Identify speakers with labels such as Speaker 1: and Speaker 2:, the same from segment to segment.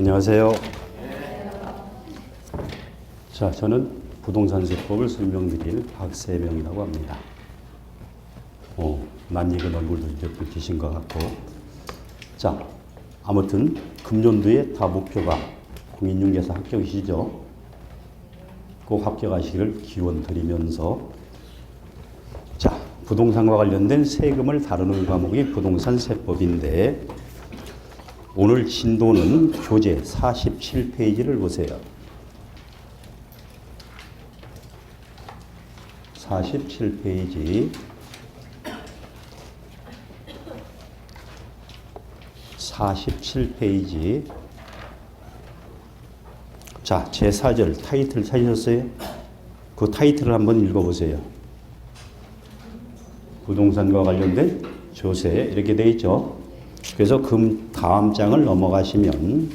Speaker 1: 안녕하세요. 자, 저는 부동산 세법을 설명드릴 박세명이라고 합니다. 낯익은 얼굴도 몇 계신 것 같고. 자, 아무튼 금년도에 다 목표가 공인중개사 합격이시죠? 꼭 합격하시기를 기원 드리면서, 자, 부동산과 관련된 세금을 다루는 과목이 부동산 세법인데, 오늘 진도는 교재 47페이지를 보세요. 47페이지. 47페이지. 자, 제4절 타이틀 찾으셨어요? 그 타이틀을 한번 읽어보세요. 부동산과 관련된 조세, 이렇게 되어 있죠. 그래서 다음 장을 넘어가시면,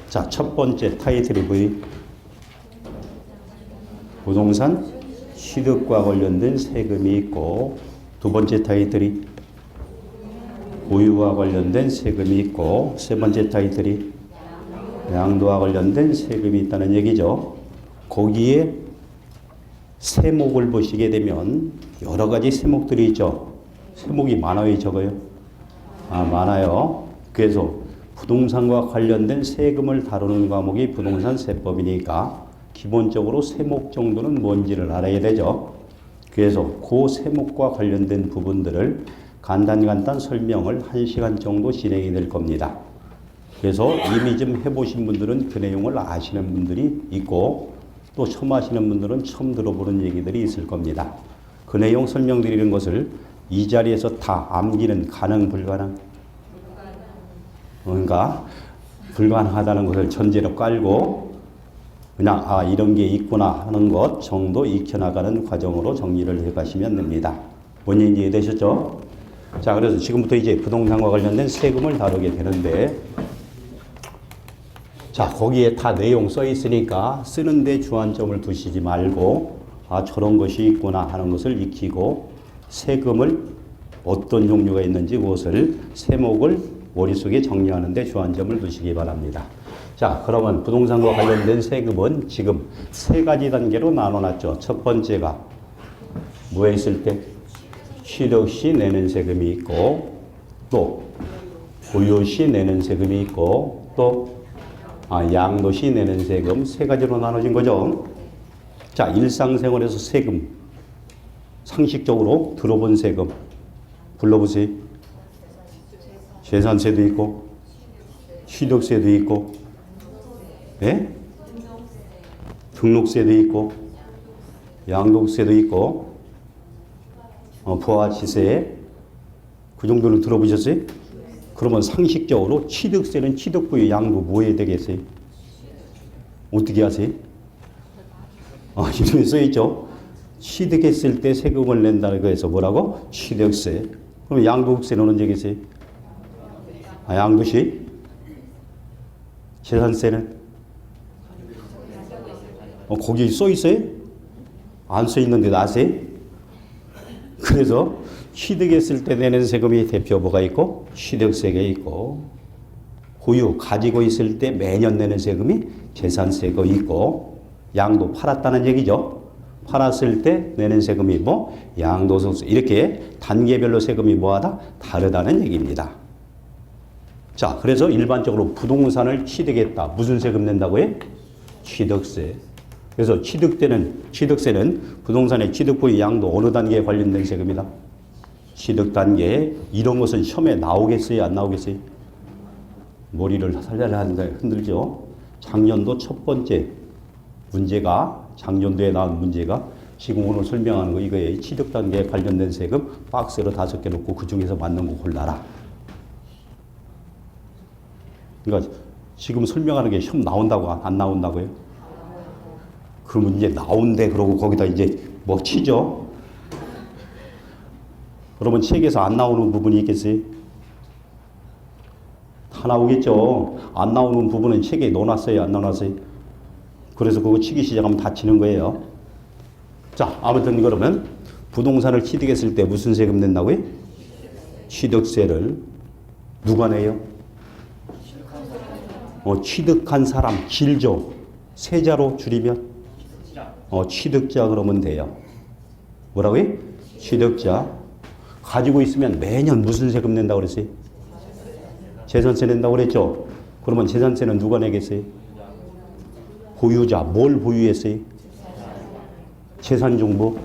Speaker 1: 자, 첫 번째 타이틀이 뭐예요? 부동산 취득과 관련된 세금이 있고, 두 번째 타이틀이 보유와 관련된 세금이 있고, 세 번째 타이틀이 양도와 관련된 세금이 있다는 얘기죠. 거기에 세목을 보시게 되면 여러 가지 세목들이 있죠. 세목이 많아요, 적어요? 많아요. 그래서 부동산과 관련된 세금을 다루는 과목이 부동산 세법이니까 기본적으로 세목 정도는 뭔지를 알아야 되죠. 그래서 그 세목과 관련된 부분들을 간단 설명을 1시간 정도 진행이 될 겁니다. 그래서 이미 좀 해보신 분들은 그 내용을 아시는 분들이 있고, 또 처음 하시는 분들은 처음 들어보는 얘기들이 있을 겁니다. 그 내용 설명드리는 것을 이 자리에서 다 암기는 가능, 불가능? 그러니까 불가능하다는 것을 전제로 깔고 그냥 이런 게 있구나 하는 것 정도 익혀나가는 과정으로 정리를 해가시면 됩니다. 뭔 얘기인지 이해되셨죠? 자, 그래서 지금부터 이제 부동산과 관련된 세금을 다루게 되는데, 자, 거기에 다 내용 써 있으니까 쓰는데 주안점을 두시지 말고 저런 것이 있구나 하는 것을 익히고, 세금을 어떤 종류가 있는지 그것을 세목을 머릿속에 정리하는 데 주안점을 두시기 바랍니다. 자, 그러면 부동산과 관련된 세금은 지금 세 가지 단계로 나눠놨죠. 첫 번째가 뭐에 있을 때? 취득 시 내는 세금이 있고, 또 보유 시 내는 세금이 있고, 또 양도 시 내는 세금, 세 가지로 나눠진 거죠. 자, 일상생활에서 세금, 상식적으로 들어본 세금 불러보세요. 재산세도 있고, 취득세도 있고, 예? 등록세도 있고, 양도세도 있고, 부가가치세, 그 정도는 들어보셨어요? 그러면 상식적으로 취득세는 취득부의 양도 뭐 해야 되겠어요? 어떻게 하세요? 이름에 써있죠? 취득했을 때 세금을 낸다는 거에서 뭐라고? 취득세. 그럼 양도세는 언제 겠어요? 양도시? 재산세는? 거기 써 있어요? 안 써 있는데 아세요? 그래서 취득했을 때 내는 세금이 대표 뭐가 있고, 취득세가 있고, 보유, 가지고 있을 때 매년 내는 세금이 재산세가 있고, 양도 팔았다는 얘기죠. 팔았을 때 내는 세금이 양도소득세. 이렇게 단계별로 세금이 뭐하다? 다르다는 얘기입니다. 자, 그래서 일반적으로 부동산을 취득했다. 무슨 세금 낸다고요? 취득세. 그래서 취득세는 부동산의 취득부의 양도 어느 단계에 관련된 세금이다? 취득 단계. 이런 것은 시험에 나오겠어요? 안 나오겠어요? 머리를 살살살 흔들죠. 작년도 첫 번째 문제가, 작년도에 나온 문제가 지금 오늘 설명하는 거 이거에 취득 단계에 관련된 세금 박스로 5개 놓고 그 중에서 맞는 거 골라라. 그러니까 지금 설명하는 게 시험 나온다고 안 나온다고요? 그러면 이제 나온대 그러고 거기다 이제 치죠? 그러면 책에서 안 나오는 부분이 있겠어요? 다 나오겠죠? 안 나오는 부분은 책에 넣어놨어요? 안 넣어놨어요? 그래서 그거 치기 시작하면 다 치는 거예요. 자, 아무튼 그러면 부동산을 취득했을 때 무슨 세금 낸다고요? 취득세를 누가 내요? 취득한 사람 길죠. 세자로 줄이면 취득자 그러면 돼요. 뭐라고요? 취득자. 가지고 있으면 매년 무슨 세금 낸다고 그랬어요? 재산세 낸다고 그랬죠. 그러면 재산세는 누가 내겠어요? 보유자. 뭘 보유했어요? 재산정보.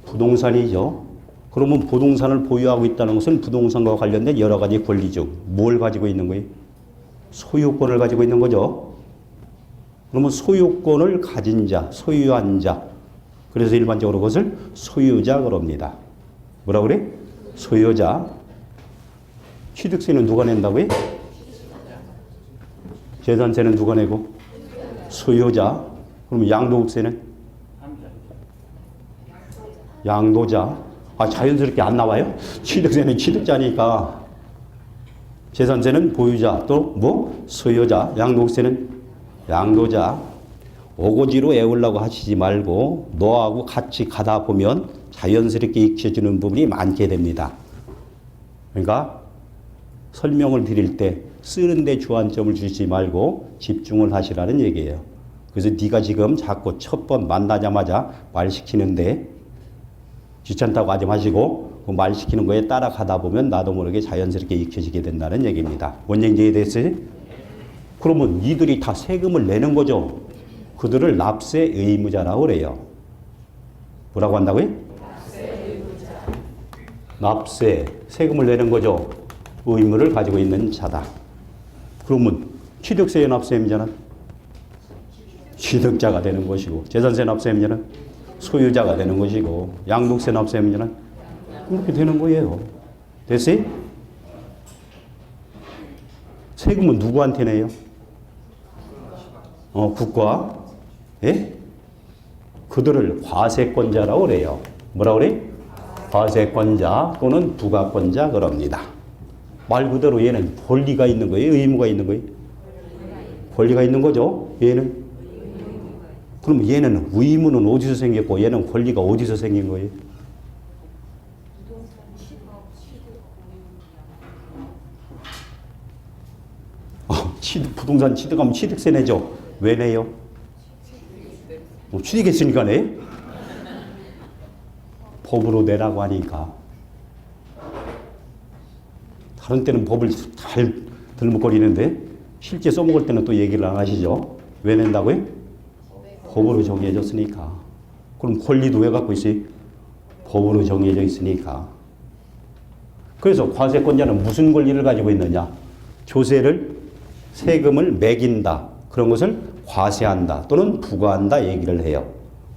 Speaker 1: 부동산이죠. 그러면 부동산을 보유하고 있다는 것은 부동산과 관련된 여러 가지 권리죠. 뭘 가지고 있는 거예요? 소유권을 가지고 있는 거죠. 그러면 소유권을 가진 자, 소유한 자. 그래서 일반적으로 그것을 소유자 그럽니다. 뭐라 그래? 소유자. 취득세는 누가 낸다고요? 재산세는 누가 내고? 소유자. 그러면 양도국세는? 양도자. 자연스럽게 안 나와요? 취득세는 취득자니까. 재산세는 보유자, 또 뭐? 소유자. 양도국세는 양도자. 오고지로 애우려고 하시지 말고 너하고 같이 가다 보면 자연스럽게 익혀지는 부분이 많게 됩니다. 그러니까 설명을 드릴 때 쓰는데 주안점을 주지 말고 집중을 하시라는 얘기예요. 그래서 네가 지금 자꾸 첫 번 만나자마자 말 시키는데 귀찮다고 하지 마시고 그 말 시키는 거에 따라가다 보면 나도 모르게 자연스럽게 익혀지게 된다는 얘기입니다. 뭔 얘기인지 이해됐어요? 그러면 이들이 다 세금을 내는 거죠. 그들을 납세 의무자라고 그래요. 뭐라고 한다고요? 납세, 세금을 내는 거죠. 의무를 가지고 있는 자다. 그러면 취득세 납세 의무자는 취득자가 되는 것이고, 재산세 납세 의무자는 소유자가 되는 것이고, 양도세 납세 의무자는 그렇게 되는 거예요. 됐어요? 세금은 누구한테 내요? 국가. 예? 그들을 과세권자라고 그래요. 뭐라고 그래? 과세권자 또는 부가권자 그럽니다. 말 그대로 얘는 권리가 있는 거예요? 의무가 있는 거예요? 권리가 있는 거죠. 얘는? 그럼 얘는 의무는 어디서 생겼고 얘는 권리가 어디서 생긴 거예요? 부동산 취득하면 취득세 내죠. 왜 내요? 취득했으니까 내? 법으로 내라고 하니까. 다른 때는 법을 잘 들먹거리는데 실제 써먹을 때는 또 얘기를 안 하시죠. 왜 낸다고요? 법으로 정해졌으니까. 그럼 권리도 왜 갖고 있어요? 법으로 정해져 있으니까. 그래서 과세권자는 무슨 권리를 가지고 있느냐? 조세를, 세금을 매긴다. 그런 것을 과세한다 또는 부과한다 얘기를 해요.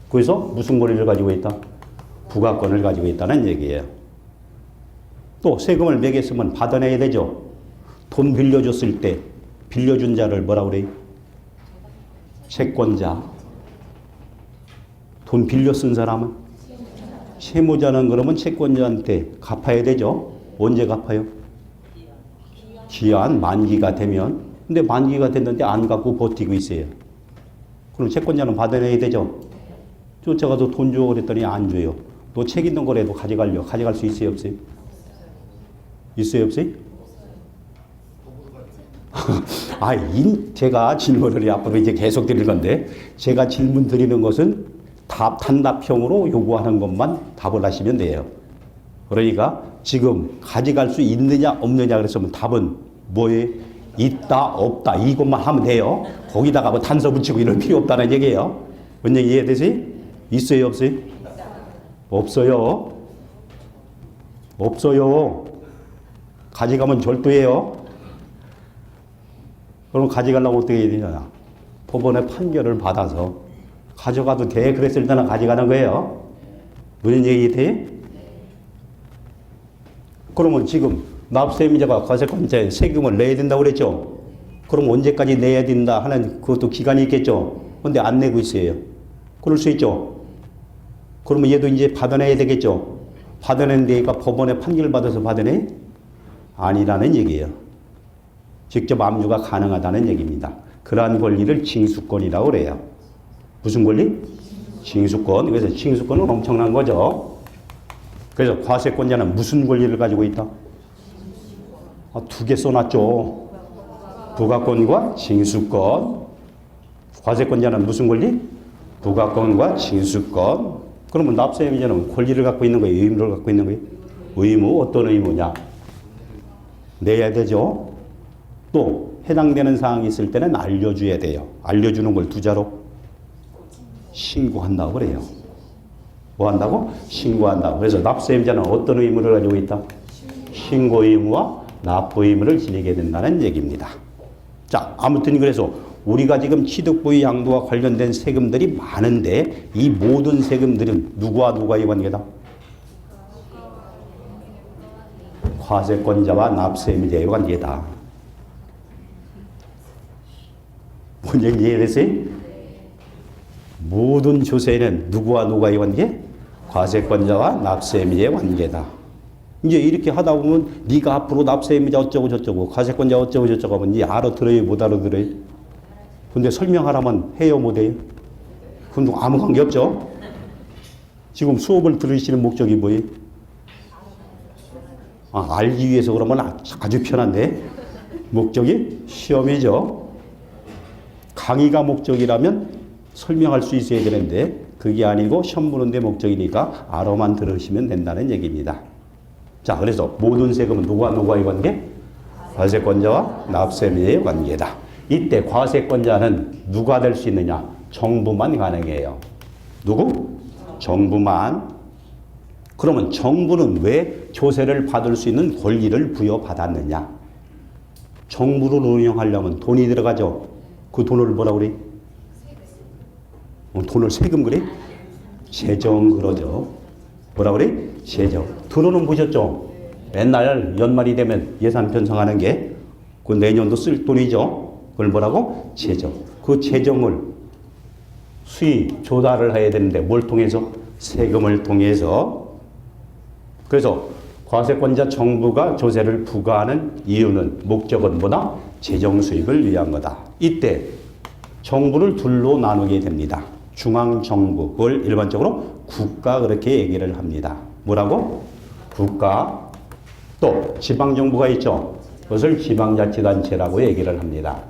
Speaker 1: 그래서 무슨 권리를 가지고 있다? 부가권을 가지고 있다는 얘기예요. 또 세금을 매겼으면 받아내야 되죠. 돈 빌려줬을 때 빌려준 자를 뭐라 그래요? 채권자. 돈 빌려 쓴 사람은? 채무자는 그러면 채권자한테 갚아야 되죠. 언제 갚아요? 기한 만기가 되면. 근데 만기가 됐는데 안 갚고 버티고 있어요. 그럼 채권자는 받아내야 되죠. 쫓아가서 돈 줘 그랬더니 안 줘요. 너 책 있는 거라도 가져가려. 가져갈 수 있어요, 없어요? 있어요, 없어요? 제가 질문을 앞으로 이제 계속 드릴 건데, 제가 질문 드리는 것은 단답형으로 요구하는 것만 답을 하시면 돼요. 그러니까 지금 가져갈 수 있느냐, 없느냐 그랬으면 답은 뭐예요? 있다, 없다. 이것만 하면 돼요. 거기다가 뭐 단서 붙이고 이럴 필요 없다는 얘기예요. 뭔 얘기 이해되세요? 있어요, 없어요? 없어요. 없어요. 가져가면 절도예요. 그럼 가져가려고 어떻게 해야 되냐? 법원의 판결을 받아서 가져가도 돼. 그랬을 때는 가져가는 거예요. 무슨 얘기 돼? 그러면 지금 납세의무자가 과세권자에 세금을 내야 된다고 그랬죠? 그럼 언제까지 내야 된다 하는 그것도 기간이 있겠죠? 근데 안 내고 있어요. 그럴 수 있죠? 그러면 얘도 이제 받아내야 되겠죠? 받아낸 데가 법원의 판결을 받아서 받아내? 아니라는 얘기예요. 직접 압류가 가능하다는 얘기입니다. 그러한 권리를 징수권이라고 그래요. 무슨 권리? 징수권. 그래서 징수권은 엄청난 거죠. 그래서 과세권자는 무슨 권리를 가지고 있다? 두 개 써놨죠. 부가권과 징수권. 과세권자는 무슨 권리? 부가권과 징수권. 그러면 납세의무자는 권리를 갖고 있는 거예요? 의무를 갖고 있는 거예요? 의무. 어떤 의무냐? 내야 되죠. 또 해당되는 사항이 있을 때는 알려줘야 돼요. 알려주는 걸 두 자로 신고한다고 그래요. 뭐 한다고? 신고한다고. 그래서 납세의무자는 어떤 의무를 가지고 있다? 신고 의무와 납부 의무를 지니게 된다는 얘기입니다. 자, 아무튼 그래서 우리가 지금 취득부의 양도와 관련된 세금들이 많은데 이 모든 세금들은 누구와 누구의 관계다? 과세권자와 납세의무자의 관계다. 뭔 얘기 이해됐어요? 모든 조세는 누구와 누구의 관계? 과세권자와 납세의무자의 관계다. 이제 이렇게 하다 보면 네가 앞으로 납세의무자 어쩌고 저쩌고 과세권자 어쩌고 저쩌고 하면 네 알아들어요 못 알아들어요? 근데 설명하라면 해요 못 해요? 그건 아무 관계 없죠? 지금 수업을 들으시는 목적이 뭐예요? 알기 위해서 그러면 아주 편한데 목적이 시험이죠. 강의가 목적이라면 설명할 수 있어야 되는데 그게 아니고 시험 보는 데 목적이니까 알아만 들으시면 된다는 얘기입니다. 자, 그래서 모든 세금은 누구와 누구의 관계? 과세권자와 납세의무자의 관계다. 이때 과세권자는 누가 될 수 있느냐? 정부만 가능해요. 누구? 정부만. 그러면 정부는 왜 조세를 받을 수 있는 권리를 부여받았느냐? 정부를 운영하려면 돈이 들어가죠. 그 돈을 뭐라 그래? 돈을 세금 그래? 재정 그러죠. 뭐라 그래? 재정. 들어는 보셨죠? 맨날 연말이 되면 예산 편성하는 게 그 내년도 쓸 돈이죠. 그걸 뭐라고? 재정. 그 재정을 수입 조달을 해야 되는데 뭘 통해서? 세금을 통해서. 그래서 과세권자 정부가 조세를 부과하는 이유는 목적은 뭐다? 재정 수입을 위한 거다. 이때 정부를 둘로 나누게 됩니다. 중앙정부, 그걸 일반적으로 국가 그렇게 얘기를 합니다. 뭐라고? 국가. 또 지방정부가 있죠. 그것을 지방자치단체라고 얘기를 합니다.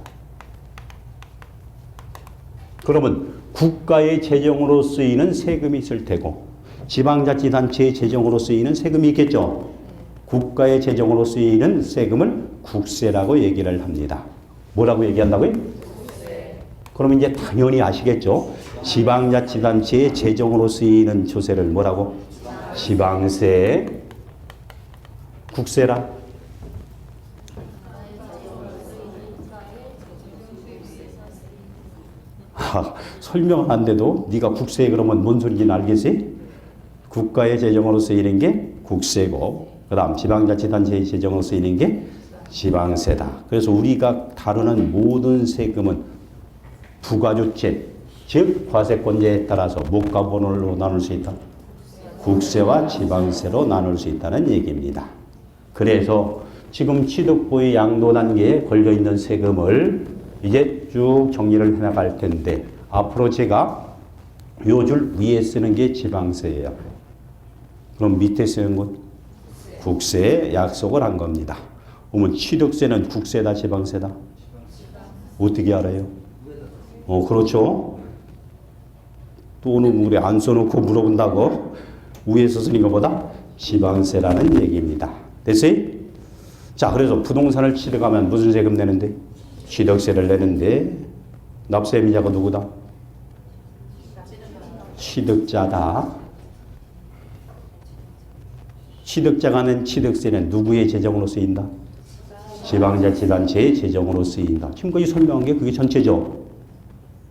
Speaker 1: 그러면 국가의 재정으로 쓰이는 세금이 있을 테고 지방자치단체의 재정으로 쓰이는 세금이 있겠죠. 국가의 재정으로 쓰이는 세금을 국세라고 얘기를 합니다. 뭐라고 얘기한다고요? 그럼 이제 당연히 아시겠죠. 지방자치단체의 재정으로 쓰이는 조세를 뭐라고? 지방세, 국세라. 설명은 안 돼도 네가 국세 그러면 뭔 소리인지 알겠지? 국가의 재정으로 쓰이는 게 국세고 그 다음 지방자치단체의 재정으로 쓰이는 게 지방세다. 그래서 우리가 다루는 모든 세금은 부가주체, 즉 과세권자에 따라서 뭐가 번호로 나눌 수 있다? 국세와 지방세로 나눌 수 있다는 얘기입니다. 그래서 지금 취득부의 양도 단계에 걸려있는 세금을 이제 쭉 정리를 해나갈 텐데 앞으로 제가 요 줄 위에 쓰는 게 지방세예요. 그럼 밑에 쓰는 건 국세에 약속을 한 겁니다. 그러면 취득세는 국세다 지방세다? 어떻게 알아요? 그렇죠. 또는 우리 안 써놓고 물어본다고 위에서 쓰는 것보다 지방세라는 얘기입니다. 됐어요? 자, 그래서 부동산을 취득하면 무슨 세금 내는데? 취득세를 내는데 납세의무자가 누구다? 취득자다. 취득자가 낸 취득세는 누구의 재정으로 쓰인다? 지방자치단체의 재정으로 쓰인다. 지금까지 설명한 게 그게 전체죠.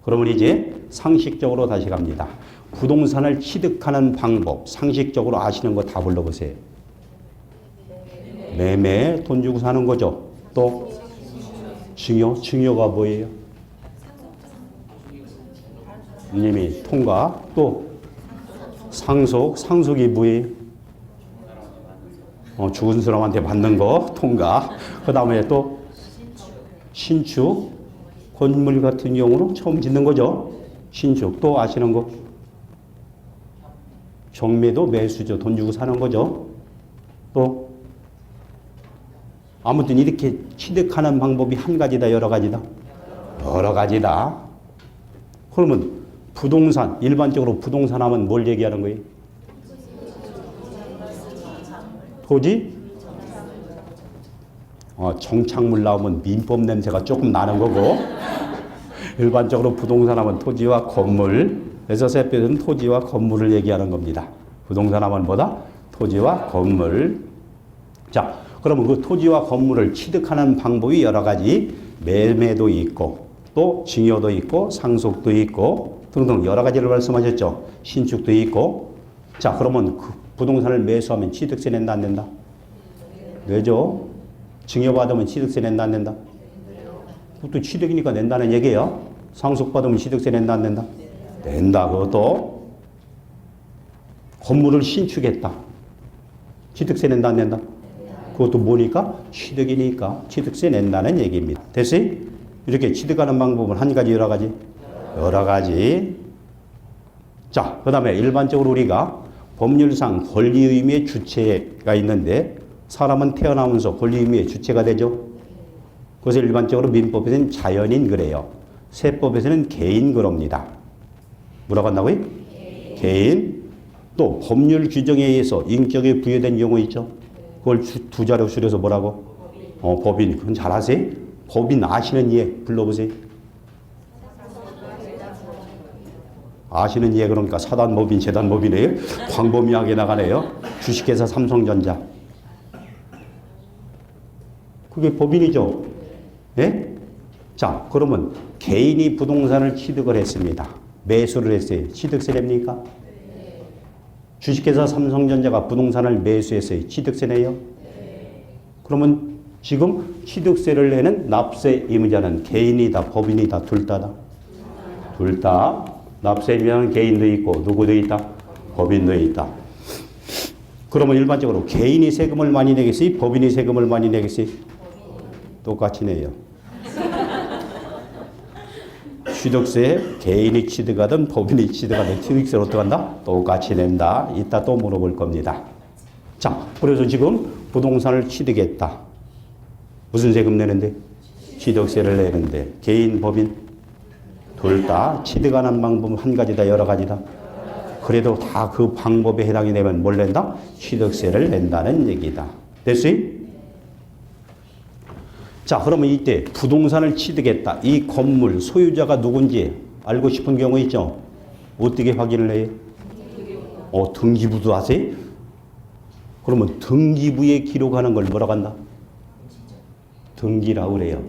Speaker 1: 그러면 이제 상식적으로 다시 갑니다. 부동산을 취득하는 방법, 상식적으로 아시는 거 다 불러보세요. 매매, 돈 주고 사는 거죠. 또 증여, 증여가 뭐예요? 님이 통과, 또 상속, 상속이 뭐예요? 죽은 사람한테 받는 거, 통과. 그 다음에 또 신축, 건물 같은 경우는 처음 짓는 거죠. 신축, 또 아시는 거? 경매도 매수죠. 돈 주고 사는 거죠. 또 아무튼 이렇게 취득하는 방법이 한 가지다, 여러 가지다? 여러 가지다. 그러면 부동산, 일반적으로 부동산 하면 뭘 얘기하는 거예요? 토지? 정착물 나오면 민법 냄새가 조금 나는 거고 일반적으로 부동산 하면 토지와 건물, 그래서 세법은 토지와 건물을 얘기하는 겁니다. 부동산 하면 뭐다? 토지와 건물. 자, 그러면 그 토지와 건물을 취득하는 방법이 여러 가지, 매매도 있고 또 증여도 있고 상속도 있고 등등 여러 가지를 말씀하셨죠. 신축도 있고. 자, 그러면 그 부동산을 매수하면 취득세 낸다, 안 낸다? 내죠. 증여받으면 취득세 낸다, 안 낸다? 그것도 취득이니까 낸다는 얘기예요. 상속받으면 취득세 낸다, 안 낸다? 낸다. 그것도. 건물을 신축했다. 취득세 낸다, 안 낸다? 그것도 뭐니까? 취득이니까 취득세 낸다는 얘기입니다. 됐어요? 이렇게 취득하는 방법은 한 가지, 여러 가지? 여러 가지. 자, 그 다음에 일반적으로 우리가 법률상 권리 의무의 주체가 있는데 사람은 태어나면서 권리 의무의 주체가 되죠. 그것을 일반적으로 민법에서는 자연인 그래요. 세법에서는 개인 그럽니다. 뭐라고 한다고요? 개인. 또 법률 규정에 의해서 인격이 부여된 경우 있죠. 그걸 두 자로 줄여서 뭐라고? 법인. 그건 잘 아세요? 법인 아시는 예 불러보세요. 아시는 예 그러니까 사단법인, 재단법인이에요. 광범위하게 나가네요. 주식회사 삼성전자. 그게 법인이죠. 예? 자, 그러면 개인이 부동산을 취득을 했습니다. 매수를 했어요. 취득세 냅니까? 주식회사 삼성전자가 부동산을 매수했어요. 취득세 내요? 그러면 지금 취득세를 내는 납세 의무자는 개인이다, 법인이다, 둘 다다? 둘 다. 납세 의무자는 개인도 있고 누구도 있다? 법인도 있다. 그러면 일반적으로 개인이 세금을 많이 내겠어요? 법인이 세금을 많이 내겠어요? 똑같이 내요. 취득세 개인이 취득하든 법인이 취득하든 취득세를 어떻게 한다? 똑같이 낸다. 이따 또 물어볼 겁니다. 자, 그래서 지금 부동산을 취득했다. 무슨 세금 내는데? 취득세를 내는데 개인, 법인 둘 다 취득하는 방법은 한 가지다, 여러 가지다? 그래도 다 그 방법에 해당이 되면 뭘 낸다? 취득세를 낸다는 얘기다. 됐어요? 자, 그러면 이때 부동산을 취득했다. 이 건물 소유자가 누군지 알고 싶은 경우 있죠? 어떻게 확인을 해요? 등기부도 하세요? 그러면 등기부에 기록하는 걸 뭐라고 한다? 등기라고 그래요.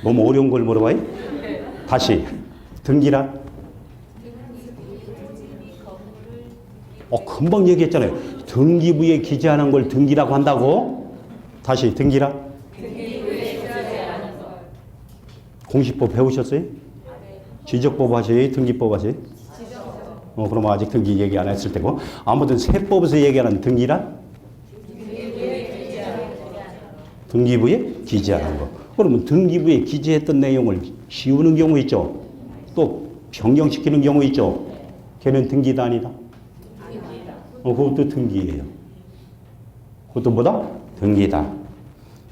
Speaker 1: 너무 어려운 걸 물어봐요? 다시. 등기란? 금방 얘기했잖아요. 등기부에 기재하는 걸 등기라고 한다고? 다시. 등기라? 공시법 배우셨어요? 지적법 하세요? 등기법 하세요? 그럼 아직 등기 얘기 안 했을 테고. 아무튼 세법에서 얘기하는 등기란? 등기부에 기재하는 거. 그러면 등기부에 기재했던 내용을 지우는 경우 있죠. 또 변경시키는 경우 있죠. 걔는 등기다, 아니다? 그것도 등기예요. 그것도 뭐다? 등기다.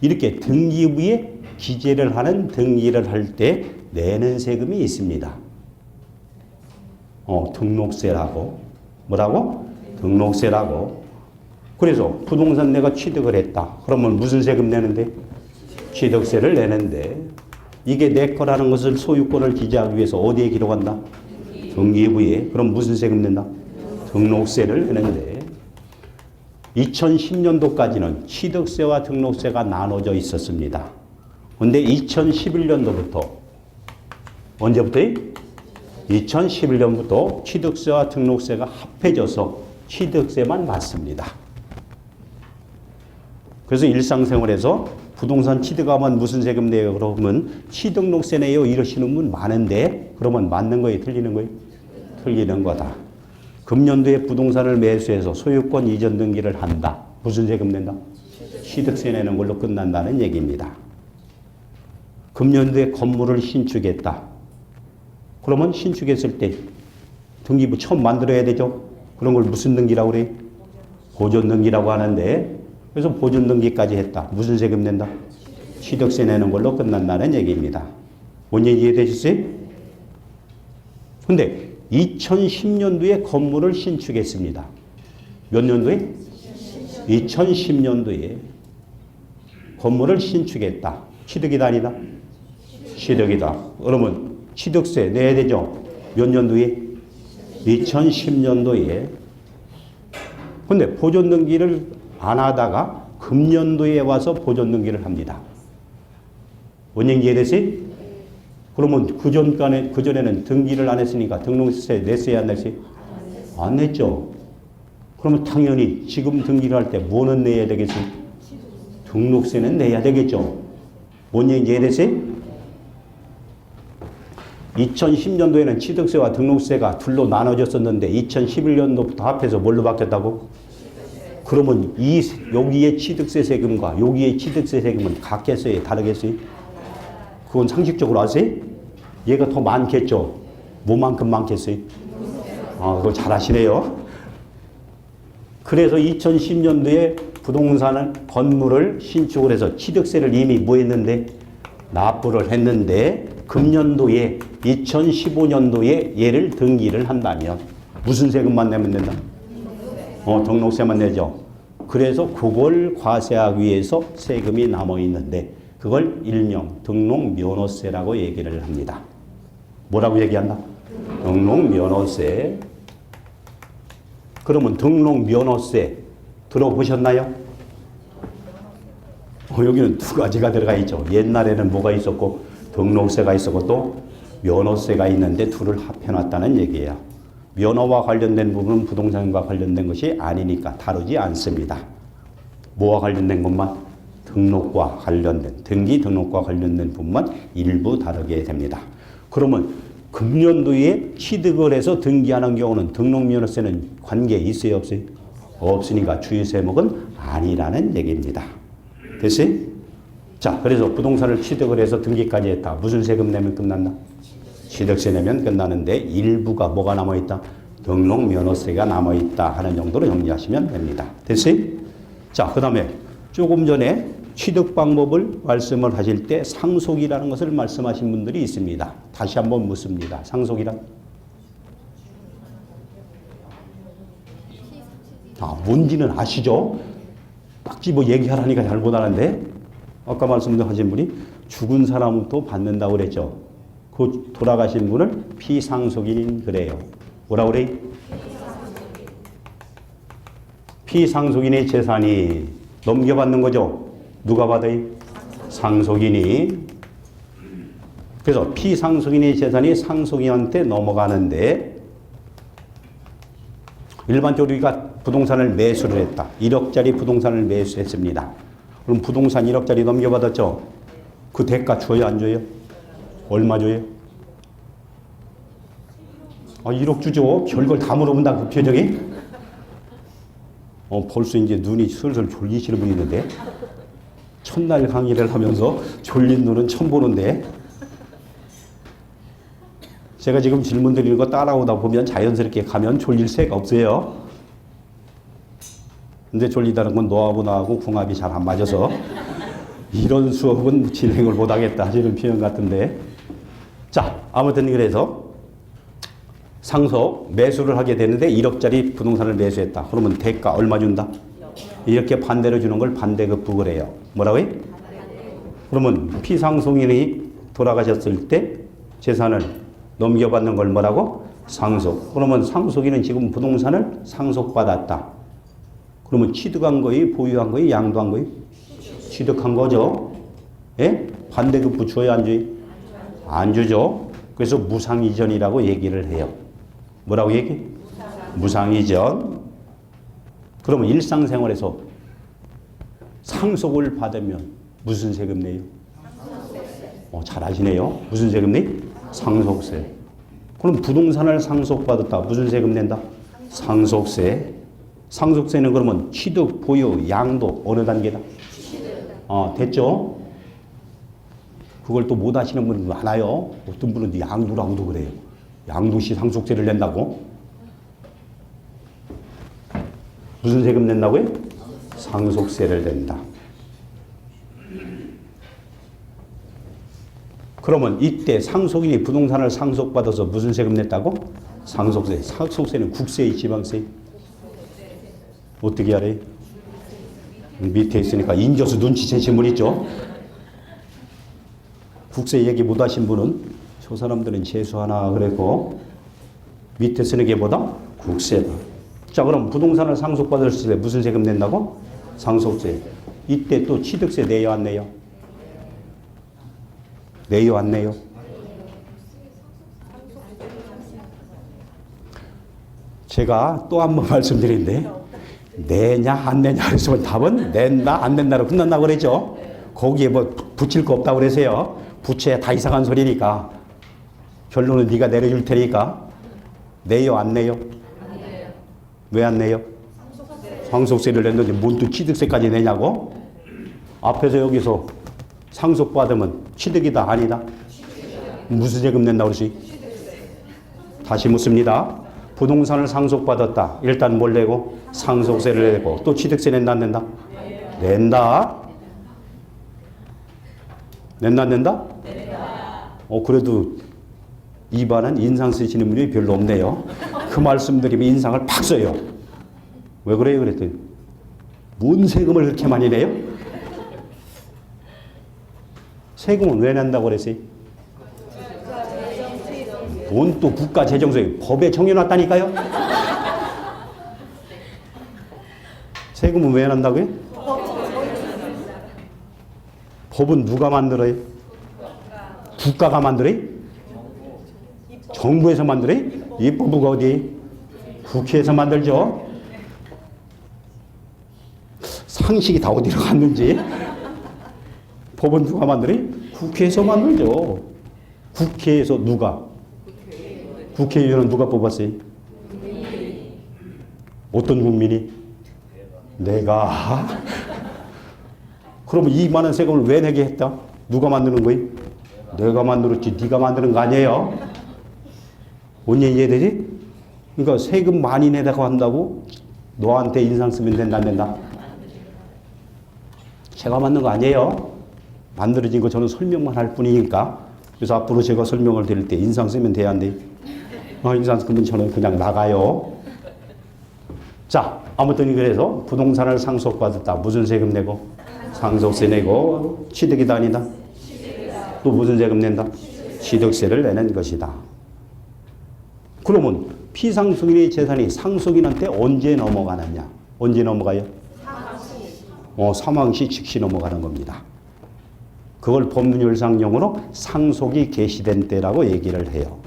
Speaker 1: 이렇게 등기부에 기재를 하는 등기를 할 때 내는 세금이 있습니다. 등록세라고. 뭐라고? 등록세라고. 그래서 부동산 내가 취득을 했다. 그러면 무슨 세금 내는데? 취득세를 내는데 이게 내 거라는 것을 소유권을 기재하기 위해서 어디에 기록한다? 등기부에. 그럼 무슨 세금 낸다? 등록세를 내는데 2010년도까지는 취득세와 등록세가 나눠져 있었습니다. 그런데 2011년도부터 언제부터요? 2011년부터 취득세와 등록세가 합해져서 취득세만 받습니다. 그래서 일상생활에서 부동산 취득하면 무슨 세금 내요? 그러면 취등록세 내요 이러시는 분 많은데 그러면 맞는 거예요? 틀리는 거예요? 틀리는 거다. 금년도에 부동산을 매수해서 소유권 이전 등기를 한다. 무슨 세금 낸다? 취득세 내는 걸로 끝난다는 얘기입니다. 금년도에 건물을 신축했다. 그러면 신축했을 때 등기부 처음 만들어야 되죠? 그런 걸 무슨 등기라고 그래요? 보존 등기라고 하는데 그래서 보존등기까지 했다. 무슨 세금 낸다? 취득세 내는 걸로 끝난다는 얘기입니다. 뭔 얘기 이해되셨어요? 근데 2010년도에 건물을 신축했습니다. 몇 년도에? 2010년도에 건물을 신축했다. 취득이다 아니다? 취득이다. 그러면 취득세 내야 되죠? 몇 년도에? 2010년도에. 근데 보존등기를 안 하다가 금년도에 와서 보존등기를 합니다. 뭔 얘기 이해되세요? 그러면 그전에는 등기를 안 했으니까 등록세 냈어야 안 냈어요? 안 냈죠. 그러면 당연히 지금 등기를 할 때 뭐는 내야 되겠어요? 등록세는 내야 되겠죠. 뭔 얘기 이해되세요? 2010년도에는 취득세와 등록세가 둘로 나눠졌었는데 2011년도부터 합해서 뭘로 바뀌었다고? 그러면 여기에 취득세 세금과 여기에 취득세 세금은 같겠어요? 다르겠어요? 그건 상식적으로 아세요? 얘가 더 많겠죠? 뭐만큼 많겠어요? 그거 잘 아시네요. 그래서 2010년도에 부동산을, 건물을 신축을 해서 취득세를 이미 뭐 했는데? 납부를 했는데 금년도에 2015년도에 얘를 등기를 한다면 무슨 세금만 내면 된다? 등록세만 내죠. 그래서 그걸 과세하기 위해서 세금이 남아 있는데 그걸 일명 등록면허세라고 얘기를 합니다. 뭐라고 얘기한다? 등록면허세. 그러면 등록면허세 들어보셨나요? 여기는 두 가지가 들어가 있죠. 옛날에는 뭐가 있었고 등록세가 있었고 또 면허세가 있는데 둘을 합해놨다는 얘기예요. 면허와 관련된 부분은 부동산과 관련된 것이 아니니까 다루지 않습니다. 뭐와 관련된 것만? 등록과 관련된, 등기 등록과 관련된 부분만 일부 다루게 됩니다. 그러면 금년도에 취득을 해서 등기하는 경우는 등록면허세는 관계 있어요, 없어요? 없으니까 주유세목은 아니라는 얘기입니다. 됐어요? 자, 그래서 부동산을 취득을 해서 등기까지 했다. 무슨 세금 내면 끝난다? 취득세 내면 끝나는데 일부가 뭐가 남아있다? 등록면허세가 남아있다 하는 정도로 정리하시면 됩니다. 됐어요? 자, 그 다음에 조금 전에 취득 방법을 말씀을 하실 때 상속이라는 것을 말씀하신 분들이 있습니다. 다시 한번 묻습니다. 상속이란? 뭔지는 아시죠? 딱 집어 얘기하라니까 잘 못하는데 아까 말씀하신 분이 죽은 사람부터 받는다고 그랬죠. 그 돌아가신 분을 피상속인 그래요. 뭐라고 그래요? 피상속인의 재산이 넘겨받는 거죠. 누가 받아요? 상속인이. 그래서 피상속인의 재산이 상속인한테 넘어가는데 일반적으로 우리가 부동산을 매수를 했다. 1억짜리 부동산을 매수했습니다. 그럼 부동산 1억짜리 넘겨받았죠. 그 대가 줘요, 안 줘요? 얼마 줘요? 1억 주죠. 별걸 다 물어본다, 그 표정이. 벌써 이제 눈이 슬슬 졸리시는 분이 있는데 첫날 강의를 하면서 졸린 눈은 처음 보는데 제가 지금 질문 드리는 거 따라오다 보면 자연스럽게 가면 졸릴 새가 없어요. 근데 졸리다는 건 너하고 나하고 궁합이 잘 안 맞아서 이런 수업은 진행을 못하겠다 하시는 표현 같은데 자, 아무튼 그래서 상속 매수를 하게 되는데 1억짜리 부동산을 매수했다. 그러면 대가 얼마 준다? 이렇게 반대로 주는 걸 반대급부를 해요. 뭐라고요? 그러면 피상속인이 돌아가셨을 때 재산을 넘겨받는 걸 뭐라고? 상속. 그러면 상속인은 지금 부동산을 상속받았다. 그러면 취득한 거예요? 보유한 거예요? 양도한 거예요? 취득한 거죠. 예? 반대급부 줘요? 안 줘요? 안 주죠. 그래서 무상이전이라고 얘기를 해요. 뭐라고 얘기해? 무상이전. 그러면 일상생활에서 상속을 받으면 무슨 세금 내요? 잘 아시네요. 무슨 세금 내요? 상속세. 그럼 부동산을 상속받았다. 무슨 세금 낸다? 상속세. 상속세는 그러면 취득, 보유, 양도 어느 단계다? 됐죠? 그걸 또 못 하시는 분이 많아요. 어떤 분은 양도라고도 그래요. 양도시 상속세를 낸다고? 무슨 세금 낸다고요? 상속세를 낸다. 그러면 이때 상속인이 부동산을 상속받아서 무슨 세금 냈다고? 상속세. 상속세는 국세의 지방세. 어떻게 알아요? 밑에 있으니까 인조수 눈치채신 분 있죠? 국세 얘기 못 하신 분은 저 사람들은 재수하나 그랬고 밑에 쓰는 게 뭐다? 국세다. 자, 그럼 부동산을 상속받았을 때 무슨 세금 낸다고? 상속세. 이때 또 취득세 내요 안 내요? 내요 안 내요? 제가 또 한 번 말씀드리는데 내냐 안 내냐 그랬으면 답은 낸다 안 낸다로 끝난다고 그랬죠. 거기에 뭐 붙일 거 없다고 그래서요. 부채 다 이상한 소리니까 결론은 네가 내려줄 테니까 내요 안 내요? 왜 안 내요? 상속세를 냈는데 뭔 또 취득세까지 내냐고? 앞에서 여기서 상속받으면 취득이다 아니다? 무슨 세금 낸다고 그러지? 다시 묻습니다. 부동산을 상속받았다. 일단 뭘 내고? 상속세를 내고. 또 취득세 낸다 안 낸다? 낸다. 낸다 안 낸다? 그래도 입안은 인상 쓰시는 분이 별로 없네요. 그 말씀 드리면 인상을 팍 써요. 왜 그래요? 그랬더니 뭔 세금을 그렇게 많이 내요? 세금은 왜 낸다고 그랬어요? 돈 또 국가 재정소에 법에 정해놨다니까요? 세금은 왜 낸다고요? 법은 누가 만들어요? 국가가 만들어요? 정부에서 만들어요? 이 법은 어디? 국회에서 만들죠? 상식이 다 어디로 갔는지. 법은 누가 만들어요? 국회에서 만들죠. 국회에서 누가? 국회의원은 누가 뽑았어요? 어떤 국민이? 내가. 그러면 이 많은 세금을 왜 내게 했다? 누가 만드는 거예요? 내가 만들었지. 네가 만드는 거 아니에요? 뭔 얘기 이해되지? 그러니까 세금 많이 내다가 한다고 너한테 인상 쓰면 된다 안 된다? 제가 만든 거 아니에요. 만들어진 거 저는 설명만 할 뿐이니까. 그래서 앞으로 제가 설명을 드릴 때 인상 쓰면 돼야 안 돼? 인상 쓰면 저는 그냥 나가요. 자, 아무튼 그래서 부동산을 상속받았다. 무슨 세금 내고? 상속세 내고. 취득이다 아니다? 또 무슨 세금 낸다? 취득세를 내는 것이다. 그러면 피상속인의 재산이 상속인한테 언제 넘어가느냐? 언제 넘어가요? 사망시 즉시 넘어가는 겁니다. 그걸 법률상 용어로 상속이 개시된 때라고 얘기를 해요.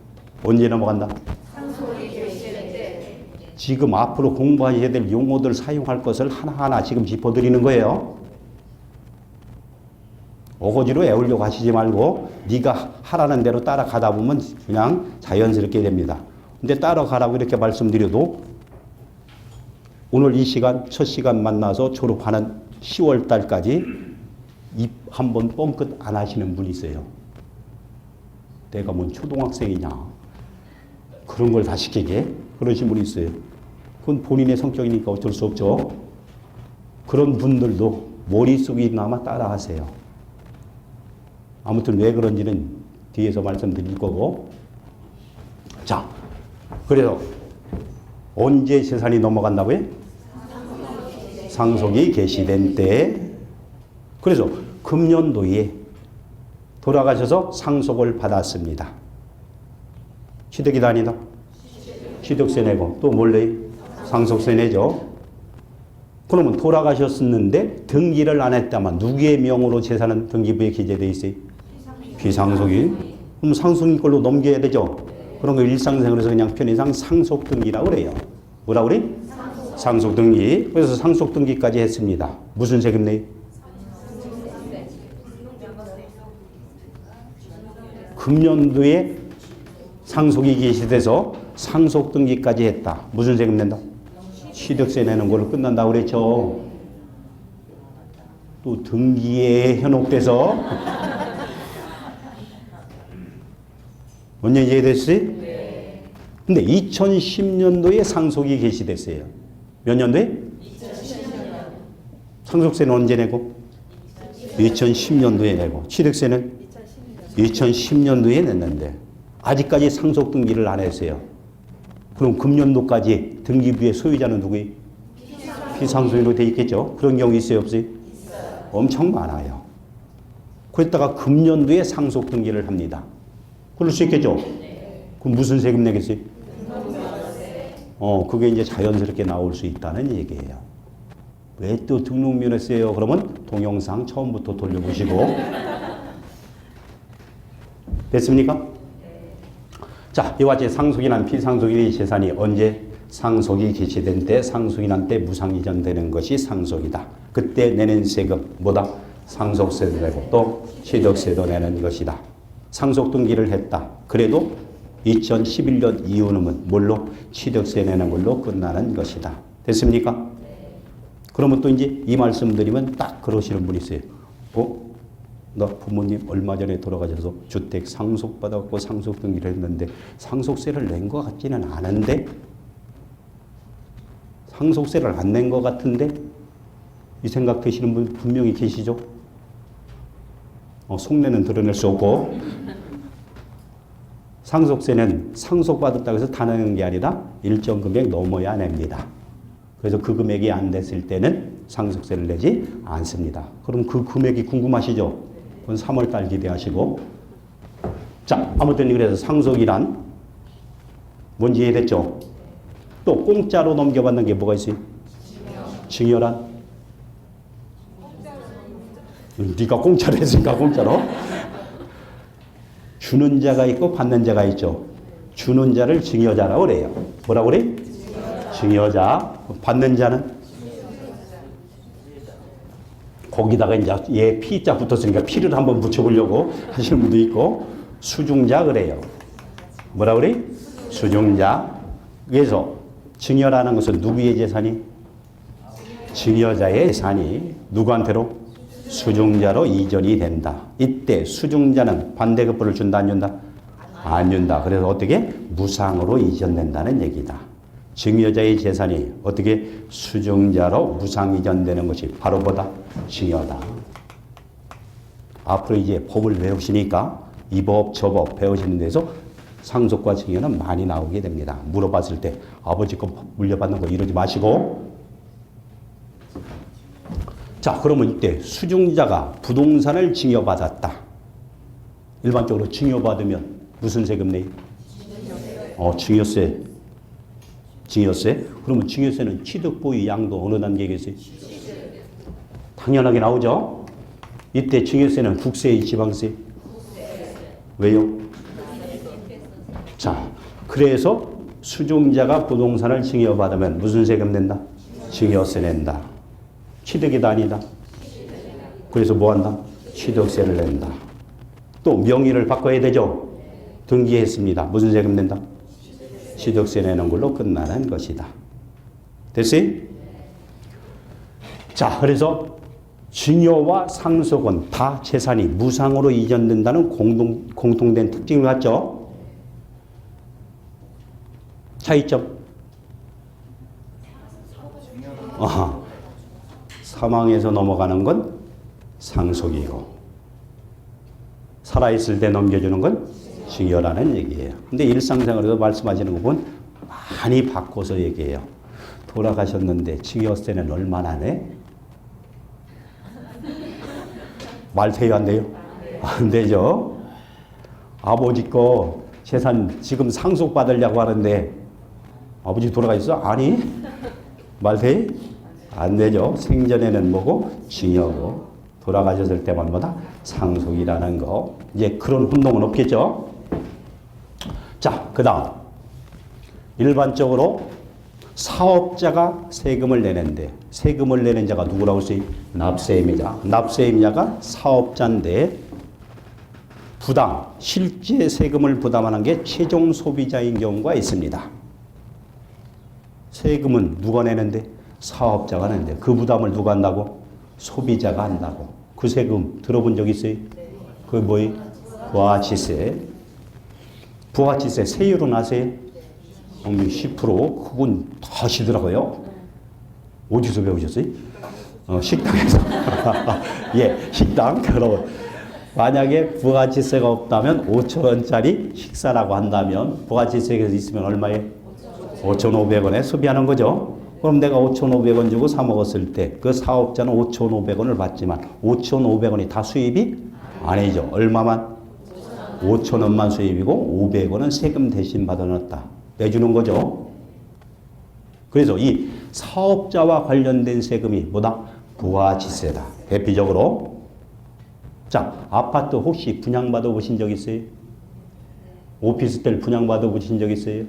Speaker 1: 언제 넘어간다? 상속이 개시된 때. 지금 앞으로 공부하셔야 될 용어들 사용할 것을 하나하나 지금 짚어드리는 거예요. 어거지로 애우려고 하시지 말고 네가 하라는 대로 따라가다 보면 그냥 자연스럽게 됩니다. 근데 따라가라고 이렇게 말씀드려도 오늘 이 시간, 첫 시간 만나서 졸업하는 10월 달까지 입 한 번 뻥끗 안 하시는 분이 있어요. 내가 뭔 초등학생이냐. 그런 걸 다 시키게 그러신 분이 있어요. 그건 본인의 성격이니까 어쩔 수 없죠. 그런 분들도 머릿속이나마 따라하세요. 아무튼 왜 그런지는 뒤에서 말씀드릴 거고. 자, 그래서 언제 재산이 넘어간다고요? 상속이 개시된 때. 그래서 금년도에 돌아가셔서 상속을 받았습니다. 취득이다 아니다? 취득세 내고 또 뭘 내요? 상속세 내죠. 그러면 돌아가셨었는데 등기를 안 했다면 누구의 명으로 재산은 등기부에 기재되어 있어요? 비상속인. 그럼 상속인 걸로 넘겨야 되죠. 그런 거 일상생활에서 그냥 편의상 상속등기라고 그래요. 뭐라고 그래? 상속등기. 그래서 상속등기까지 했습니다. 무슨 세금 내요? 금년도에 상속이 개시돼서 상속등기까지 했다. 무슨 세금 낸다? 취득세 내는 걸로 끝난다고 그랬죠. 또 등기에 현혹돼서 뭔 얘기 이해됐어요? 네. 근데 2010년도에 상속이 개시됐어요. 몇 년도에? 2010년. 상속세는 언제 내고? 2010년도에 내고. 취득세는 2010년도에 냈는데 아직까지 상속 등기를 안 했어요. 그럼 금년도까지 등기부의 소유자는 누구예요? 피상속인으로 돼 있겠죠. 그런 경우 있어요, 없어요? 엄청 많아요. 그랬다가 금년도에 상속 등기를 합니다. 그럴 수 있겠죠? 그럼 무슨 세금 내겠어요? 그게 이제 자연스럽게 나올 수 있다는 얘기예요. 왜 또 등록면허세요? 그러면 동영상 처음부터 돌려보시고. 됐습니까? 자, 이와 같이 상속인한 피상속인의 재산이 언제 상속이 개시된 때 상속인한테 무상 이전되는 것이 상속이다. 그때 내는 세금 뭐다? 상속세도 내고 또 취득세도 내는 것이다. 상속 등기를 했다. 그래도 2011년 이후는 뭘로? 취득세 내는 걸로 끝나는 것이다. 됐습니까? 그러면 또 이제 이 말씀 드리면 딱 그러시는 분이 있어요. 나 부모님 얼마 전에 돌아가셔서 주택 상속받았고 상속 등기를 했는데 상속세를 낸 것 같지는 않은데 상속세를 안 낸 것 같은데 이 생각 드시는 분 분명히 계시죠? 속내는 드러낼 수 없고 상속세는 상속받았다고 해서 다 내는 게 아니라 일정 금액 넘어야 냅니다. 그래서 그 금액이 안 됐을 때는 상속세를 내지 않습니다. 그럼 그 금액이 궁금하시죠? 그건 3월달 기대하시고. 자, 아무튼 그래서 상속이란 뭔지 이해됐죠? 또 공짜로 넘겨받는 게 뭐가 있어요? 증여란? 네가 공짜로 했으니까 공짜로. 주는 자가 있고 받는 자가 있죠. 주는 자를 증여자라고 그래요. 뭐라고 그래? 증여자. 받는 자는? 거기다가 이제 얘 피자 붙었으니까 피를 한번 붙여보려고 하시는 분도 있고 수중자 그래요. 뭐라 그래? 수중자. 그래서 증여라는 것은 누구의 재산이? 증여자의 재산이 누구한테로? 수중자로 이전이 된다. 이때 수중자는 반대급부를 준다 안 준다? 안 준다. 그래서 어떻게? 무상으로 이전된다는 얘기다. 증여자의 재산이 어떻게 수중자로 무상 이전되는 것이 바로 뭐다? 증여다. 앞으로 이제 법을 배우시니까 이 법, 저 법 배우시는 데서 상속과 증여는 많이 나오게 됩니다. 물어봤을 때 아버지 거 물려받는 거 이러지 마시고. 자, 그러면 이때 수중자가 부동산을 증여받았다. 일반적으로 증여받으면 무슨 세금 내요? 증여세. 증여세? 그러면 증여세는 취득, 보유, 양도 어느 단계에 계세요? 당연하게 나오죠. 이때 증여세는 국세의 지방세? 왜요? 자, 그래서 수중자가 부동산을 증여받으면 무슨 세금 낸다? 증여세 낸다. 취득이다 아니다? 그래서 뭐 한다? 취득세를 낸다. 또 명의를 바꿔야 되죠? 등기했습니다. 무슨 세금 낸다? 취득세 내는 걸로 끝나는 것이다. 됐어요? 자, 그래서 증여와 상속은 다 재산이 무상으로 이전된다는 공통된 특징을 갖죠. 차이점. 사망해서 넘어가는 건 상속이고 살아있을 때 넘겨주는 건 증여라는 얘기예요. 근데 일상생활에서 말씀하시는 거 보면 많이 바꿔서 얘기해요. 돌아가셨는데 증여세는 얼마나 내? 말 돼요, 안 돼요? 안 되죠. 아버지 거 재산 지금 상속받으려고 하는데 아버지 돌아가 있어? 아니. 말 돼? 안 되죠. 생전에는 뭐고? 증여고 돌아가셨을 때만 뭐다? 상속이라는 거. 이제 그런 혼동은 없겠죠. 자, 그 다음 일반적으로 사업자가 세금을 내는데 세금을 내는 자가 누구라고 했어요? 납세임자. 납세임자가 사업자인데 부당, 실제 세금을 부담하는 게 최종 소비자인 경우가 있습니다. 세금은 누가 내는데? 사업자가 내는데 그 부담을 누가 한다고? 소비자가 한다고. 그 세금 들어본 적 있어요? 그게 뭐예요? 부가치세. 부가치세 세율은 아세요? 10%. 그건 다 아시더라고요. 어디서 배우셨어요? 식당에서. 예, 식당. 그럼 만약에 부가지세가 없다면 5천 원짜리 식사라고 한다면 부가지세가 있으면 얼마에? 5,500원에 소비하는 거죠. 그럼 내가 5,500원 주고 사 먹었을 때 그 사업자는 5,500원을 받지만 5,500원이 다 수입이 아니죠. 얼마만? 5,000원만 수입이고 500원은 세금 대신 받아놨다. 내주는 거죠. 그래서 이 사업자와 관련된 세금이 뭐다? 부가지세다. 대표적으로. 자, 아파트 혹시 분양받아 보신 적 있어요? 오피스텔 분양받아 보신 적 있어요?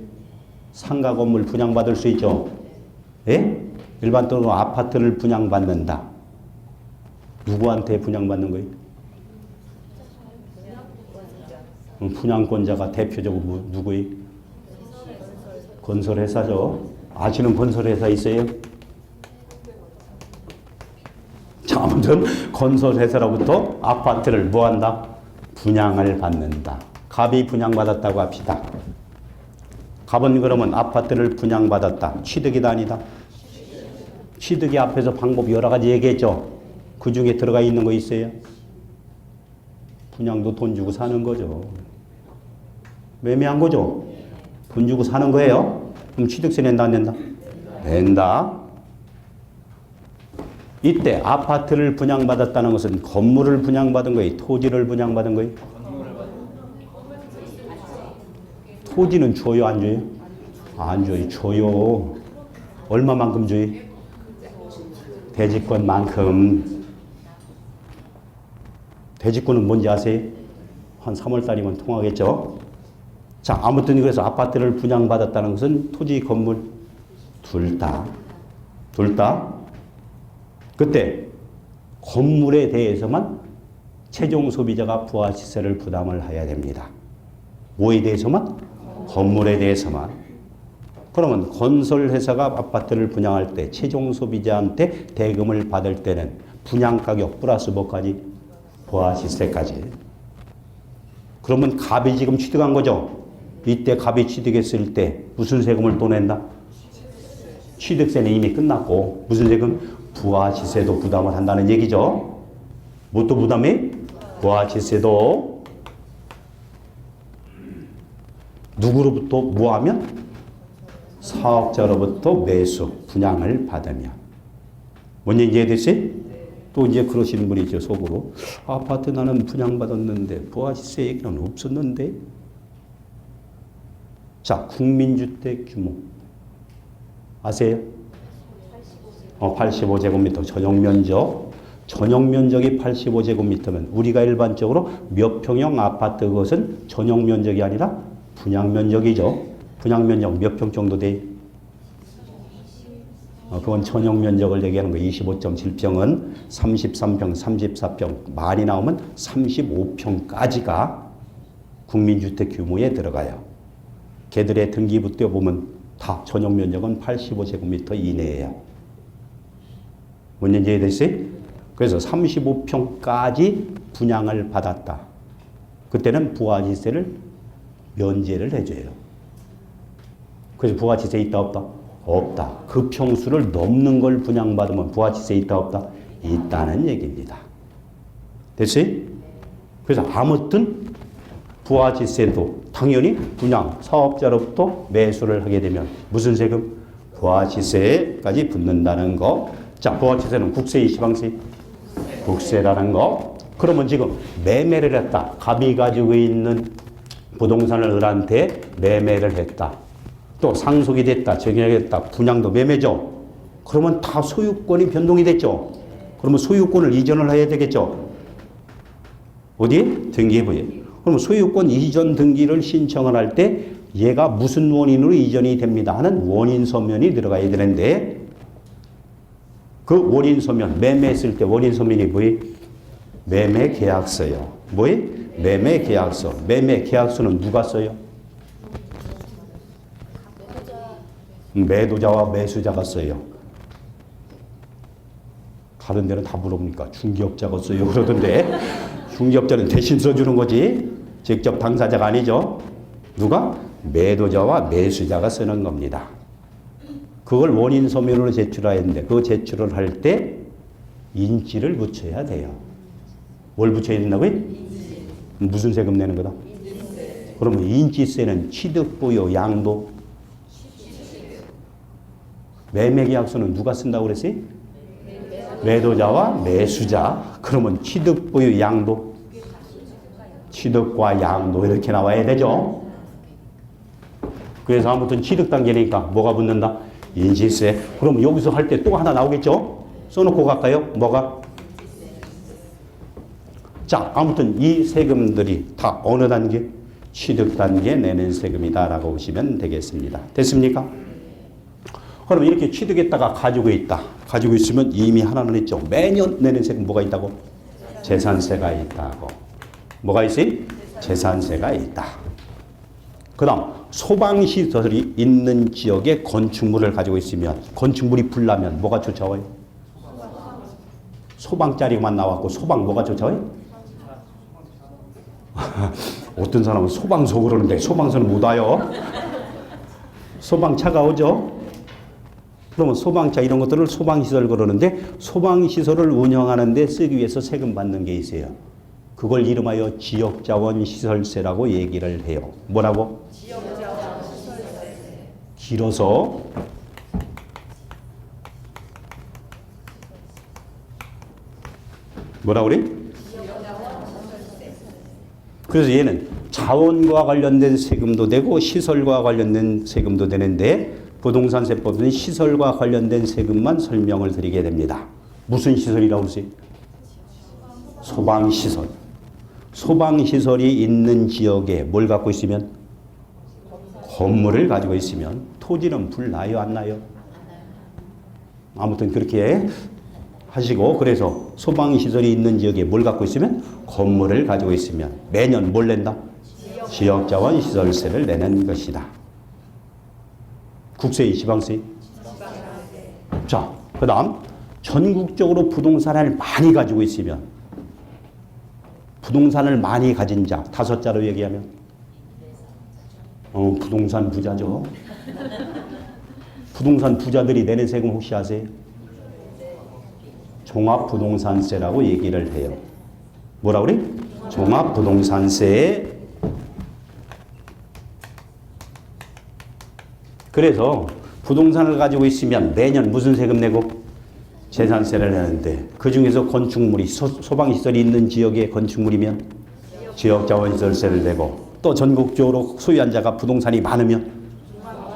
Speaker 1: 상가 건물 분양받을 수 있죠? 예? 일반적으로 아파트를 분양받는다. 누구한테 분양받는 거예요? 분양권자가 대표적으로 누구예요? 건설회사죠. 아시는 건설회사 있어요? 자, 아무튼 건설회사로부터 아파트를 뭐한다? 분양을 받는다. 갑이 분양받았다고 합시다. 갑은 그러면 아파트를 분양받았다. 취득이다 아니다? 취득이 앞에서 방법 여러 가지 얘기했죠. 그 중에 들어가 있는 거 있어요? 분양도 돈 주고 사는 거죠. 매매한 거죠. 돈 주고 사는 거예요. 그럼 취득세 낸다 안 낸다? 낸다. 이때 아파트를 분양받았다는 것은 건물을 분양받은 거예요? 토지를 분양받은 거예요? 토지는 줘요 안 줘요? 안 줘요. 줘요. 얼마만큼 줘요? 대지권만큼. 대지권은 뭔지 아세요? 한 3월달이면 통하겠죠? 자, 아무튼 그래서 아파트를 분양받았다는 것은 토지, 건물 둘 다. 둘 다. 그때 건물에 대해서만 최종 소비자가 부가시세를 부담을 해야 됩니다. 뭐에 대해서만? 건물에 대해서만. 그러면 건설회사가 아파트를 분양할 때 최종 소비자한테 대금을 받을 때는 분양가격 플러스 뭐까지? 부가시세까지. 그러면 갑이 지금 취득한 거죠. 이때 갑이 취득했을 때 무슨 세금을 또 낸다? 취득세는 이미 끝났고 무슨 세금? 부가시세도 부담을 한다는 얘기죠. 뭣도 부담해? 부가시세도. 누구로부터 뭐하면? 사업자로부터 매수, 분양을 받으면. 뭔 얘기 이해됐어요? 또 이제 그러시는 분이 있죠, 속으로. 아파트 나는 분양받았는데 부가시세 얘기는 없었는데. 자, 국민주택 규모 아세요? 85제곱미터 전용면적. 전용면적이 85제곱미터면 우리가 일반적으로 몇 평형 아파트 그것은 전용면적이 아니라 분양면적이죠. 분양면적 몇 평 정도 돼? 그건 전용면적을 얘기하는 거예요. 25.7평은 33평, 34평, 많이 나오면 35평까지가 국민주택 규모에 들어가요. 걔들의 등기부터 보면 다 전용면적은 85제곱미터 이내예요. 뭔 얘기 이해됐어요? 그래서 35평까지 분양을 받았다. 그때는 부가지세를 면제를 해줘요. 그래서 부가지세 있다 없다? 없다. 그 평수를 넘는 걸 분양받으면 부가지세 있다 없다? 있다는 얘기입니다. 됐어요? 그래서 아무튼 부가지세도 당연히 분양 사업자로부터 매수를 하게 되면 무슨 세금? 부가지세까지 붙는다는 거. 자, 부가지세는 국세이 지방세? 국세라는 거. 그러면 지금 매매를 했다. 갑이 가지고 있는 부동산을 을한테 매매를 했다. 또 상속이 됐다. 정액했다. 분양도 매매죠. 그러면 다 소유권이 변동이 됐죠. 그러면 소유권을 이전을 해야 되겠죠. 어디에? 등기부에. 그럼 소유권 이전 등기를 신청을 할 때 얘가 무슨 원인으로 이전이 됩니다 하는 원인 서면이 들어가야 되는데 그 원인 서면, 매매했을 때 원인 서면이 뭐예요? 매매 계약서요. 뭐예요? 매매 계약서. 매매 계약서는 누가 써요? 매도자와 매수자가 써요. 다른 데는 다 물어보니까 중개업자가 써요 그러던데 중개업자는 대신 써주는 거지 직접 당사자가 아니죠. 누가? 매도자와 매수자가 쓰는 겁니다. 그걸 원인 서면으로 제출해야 하는데 그 제출을 할 때 인지를 붙여야 돼요. 뭘 붙여야 된다고요? 무슨 세금 내는 거다? 그러면 인지세는 취득보유 양도 매매계약서는 누가 쓴다고 그랬어요? 매도자와 매수자. 그러면 취득보유 양도 취득과 양도 이렇게 나와야 되죠. 그래서 아무튼 취득 단계니까 뭐가 붙는다? 인지세. 그럼 여기서 할 때 또 하나 나오겠죠? 써놓고 갈까요? 뭐가? 자, 아무튼 이 세금들이 다 어느 단계? 취득 단계에 내는 세금이다라고 보시면 되겠습니다. 됐습니까? 그럼 이렇게 취득했다가 가지고 있다. 가지고 있으면 이미 하나는 있죠. 매년 내는 세금 뭐가 있다고? 재산세가 있다고. 뭐가 있어요? 재산세가 있다. 그 다음 소방시설이 있는 지역에 건축물을 가지고 있으면 건축물이 불나면 뭐가 쫓아와요? 소방자리만 나왔고 소방 뭐가 쫓아와요? 어떤 사람은 소방서 그러는데 소방서는 못 와요. 소방차가 오죠. 그러면 소방차 이런 것들을 소방시설 그러는데 소방시설을 운영하는 데 쓰기 위해서 세금 받는 게 있어요. 그걸 이름하여 지역자원시설세라고 얘기를 해요. 뭐라고? 지역자원시설세. 길어서 뭐라 그래? 그래서 얘는 자원과 관련된 세금도 되고 시설과 관련된 세금도 되는데 부동산세법은 시설과 관련된 세금만 설명을 드리게 됩니다. 무슨 시설이라고 그러세요? 소방시설. 소방시설이 있는 지역에 뭘 갖고 있으면? 건물을 가지고 있으면 토지는 불 나요, 안 나요? 아무튼 그렇게 하시고 그래서 소방시설이 있는 지역에 뭘 갖고 있으면? 건물을 가지고 있으면 매년 뭘 낸다? 지역자원시설세를 내는 것이다. 국세, 지방세? 자, 그 다음 전국적으로 부동산을 많이 가지고 있으면 부동산을 많이 가진 자, 5자로 얘기하면 부동산 부자죠. 부동산 부자들이 내는 세금 혹시 아세요? 종합부동산세라고 얘기를 해요. 뭐라 그래? 종합부동산세. 그래서 부동산을 가지고 있으면 매년 무슨 세금 내고? 재산세를 내는데 그 중에서 건축물이 소방시설이 있는 지역의 건축물이면 지역자원시설세를 내고 또 전국적으로 소유한 자가 부동산이 많으면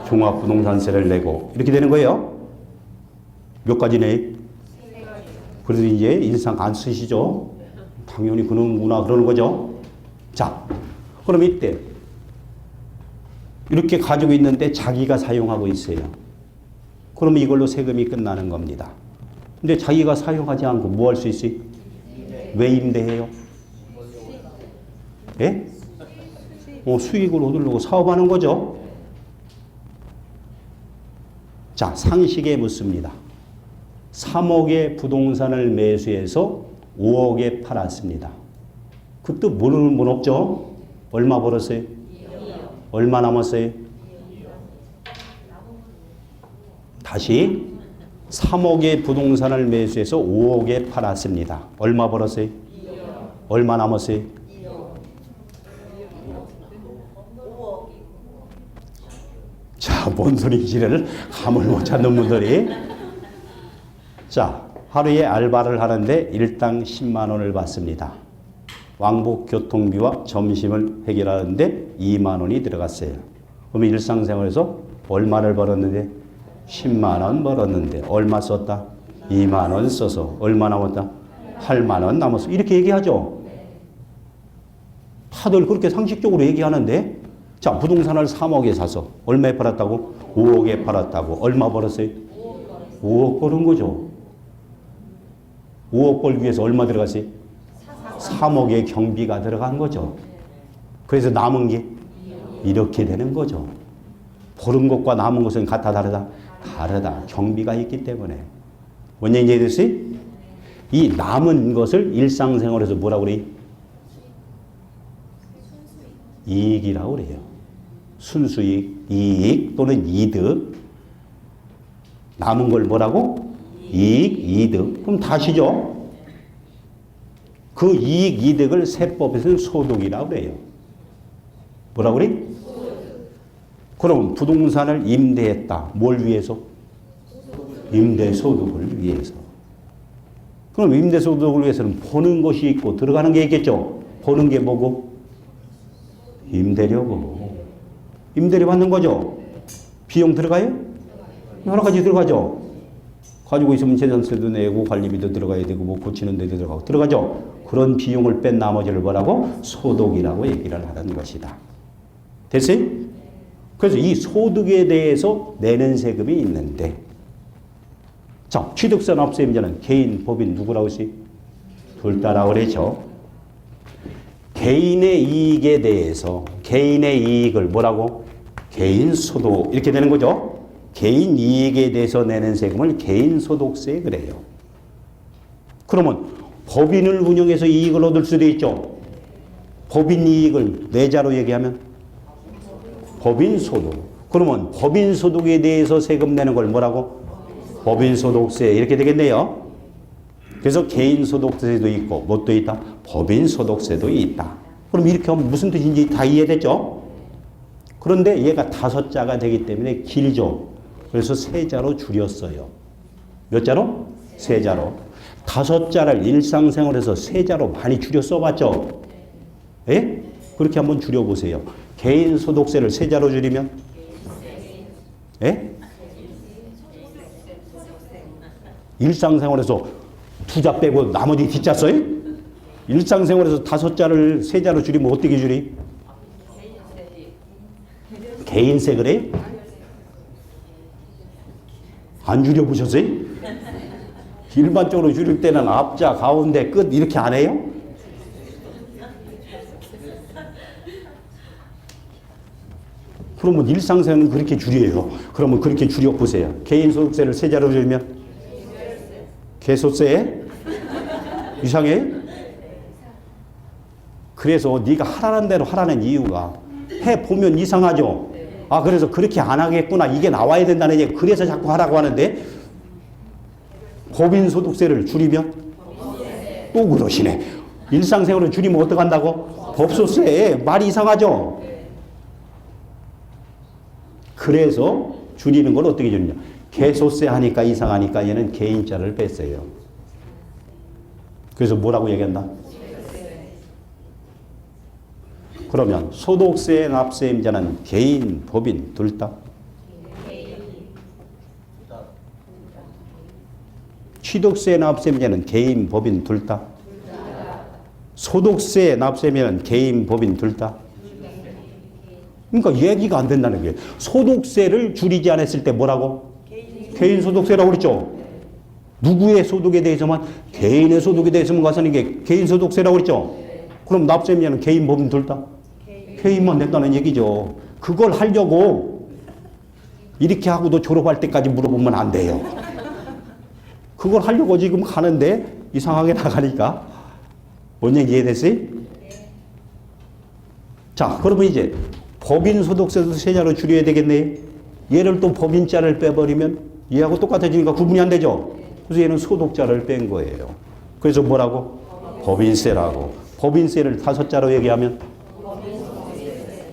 Speaker 1: 종합부동산세를 내고 이렇게 되는 거예요. 몇 가지네? 그래서 이제 인상 안 쓰시죠? 당연히 그러는구나 그러는 거죠. 자, 그럼 이때 이렇게 가지고 있는데 자기가 사용하고 있어요. 그러면 이걸로 세금이 끝나는 겁니다. 근데 자기가 사용하지 않고 뭐 할 수 있어요? 왜 임대해요? 예? 수익을 얻으려고 사업하는 거죠. 자, 상식에 묻습니다. 3억의 부동산을 매수해서 5억에 팔았습니다. 그 뜻 모르는 분 없죠? 얼마 벌었어요? 얼마 남았어요? 다시 3억의 부동산을 매수해서 5억에 팔았습니다. 얼마 벌었어요? 얼마 남았어요? 자, 뭔 소리인지를 감을 못 찾는 분들이. 자, 하루에 알바를 하는데 일당 10만 원을 받습니다. 왕복 교통비와 점심을 해결하는데 2만 원이 들어갔어요. 그러면 일상생활에서 얼마를 벌었는데? 10만 원 벌었는데 얼마 썼다? 2만 원 써서 얼마 남았다? 8만 원 남았어. 이렇게 얘기하죠. 다들 그렇게 상식적으로 얘기하는데 자, 부동산을 3억에 사서 얼마에 팔았다고? 5억에 팔았다고. 얼마 벌었어요? 5억 벌은 거죠. 5억 벌기 위해서 얼마 들어갔어요? 3억의 경비가 들어간 거죠. 그래서 남은 게 이렇게 되는 거죠. 벌은 것과 남은 것은 같아 다르다? 다르다. 경비가 있기 때문에. 뭔 얘기인지 됐어요? 이 남은 것을 일상생활에서 뭐라고 그래요? 이익이라고 그래요. 순수이익, 이익 또는 이득. 남은 걸 뭐라고? 이익, 이득. 그럼 다시죠. 그 이익, 이득을 세법에서는 소득이라고 그래요. 뭐라고 그래? 그럼 부동산을 임대했다. 뭘 위해서? 임대소득을 위해서. 그럼 임대소득을 위해서는 보는 것이 있고 들어가는 게 있겠죠. 보는 게 뭐고? 임대료고. 임대료 받는 거죠. 비용 들어가요? 여러 가지 들어가죠. 가지고 있으면 재산세도 내고 관리비도 들어가야 되고 뭐 고치는 데도 들어가고 들어가죠. 그런 비용을 뺀 나머지를 뭐라고? 소득이라고 얘기를 하는 것이다. 됐어요? 그래서 이 소득에 대해서 내는 세금이 있는데, 자, 취득세 납세임자는 개인, 법인 누구라고 했어요? 둘 다라고 그랬죠. 개인의 이익에 대해서 개인의 이익을 뭐라고? 개인 소득 이렇게 되는 거죠. 개인 이익에 대해서 내는 세금을 개인 소득세 그래요. 그러면 법인을 운영해서 이익을 얻을 수도 있죠. 법인 이익을 내자로 얘기하면 법인 소득. 그러면 법인 소득에 대해서 세금 내는 걸 뭐라고? 법인 소득세 이렇게 되겠네요. 그래서 개인 소득세도 있고 뭣도 있다? 법인 소득세도 있다. 그럼 이렇게 하면 무슨 뜻인지 다 이해됐죠? 그런데 얘가 5자가 되기 때문에 길죠. 그래서 3자로 줄였어요. 몇 자로? 3자로. 5자를 일상생활에서 3자로 많이 줄여 써봤죠? 예? 그렇게 한번 줄여보세요. 개인 소득세를 3자로 줄이면? 예? 일상생활에서 2자 빼고 나머지 뒷자 써요? 일상생활에서 5자를 3자로 줄이면 어떻게 줄이? 개인세 그래요? 안 줄여보셨어요? 일반적으로 줄일 때는 앞자, 가운데, 끝 이렇게 안 해요? 그러면 일상생활은 그렇게 줄여요. 그러면 그렇게 줄여보세요. 개인소득세를 3자로 줄이면? 개소세? 이상해? 그래서 네가 하라는 대로 하라는 이유가 해보면 이상하죠? 아, 그래서 그렇게 안 하겠구나. 이게 나와야 된다는 얘기. 그래서 자꾸 하라고 하는데 법인 소득세를 줄이면 또 그러시네. 일상생활을 줄이면 어떡한다고? 법소세. 말이 이상하죠? 그래서 줄이는 걸 어떻게 줄이냐. 개소세 하니까 이상하니까 얘는 개인자를 뺐어요. 그래서 뭐라고 얘기한다? 그러면 소득세 납세임자는 개인, 법인 둘 다? 취득세 납세임자는 개인, 법인 둘 다? 소득세 납세임자는 개인, 법인 둘 다? 그러니까 얘기가 안 된다는 거예요. 소득세를 줄이지 않았을 때 뭐라고? 개인 소득세라고 그랬죠. 누구의 소득에 대해서만? 개인의 소득에 대해서만 가서는 게 개인 소득세라고 그랬죠. 그럼 납세임자는 개인, 법인 둘 다? 개인만 낸다는 얘기죠. 그걸 하려고 이렇게 하고도 졸업할 때까지 물어보면 안 돼요. 그걸 하려고 지금 가는데 이상하게 나가니까. 뭔 얘기 이해됐어요? 자, 그러면 이제 법인 소득세도 3자로 줄여야 되겠네. 얘를 또 법인자를 빼버리면 얘하고 똑같아지니까 구분이 안 되죠. 그래서 얘는 소득자를 뺀 거예요. 그래서 뭐라고? 법인세라고. 법인세를 5자로 얘기하면?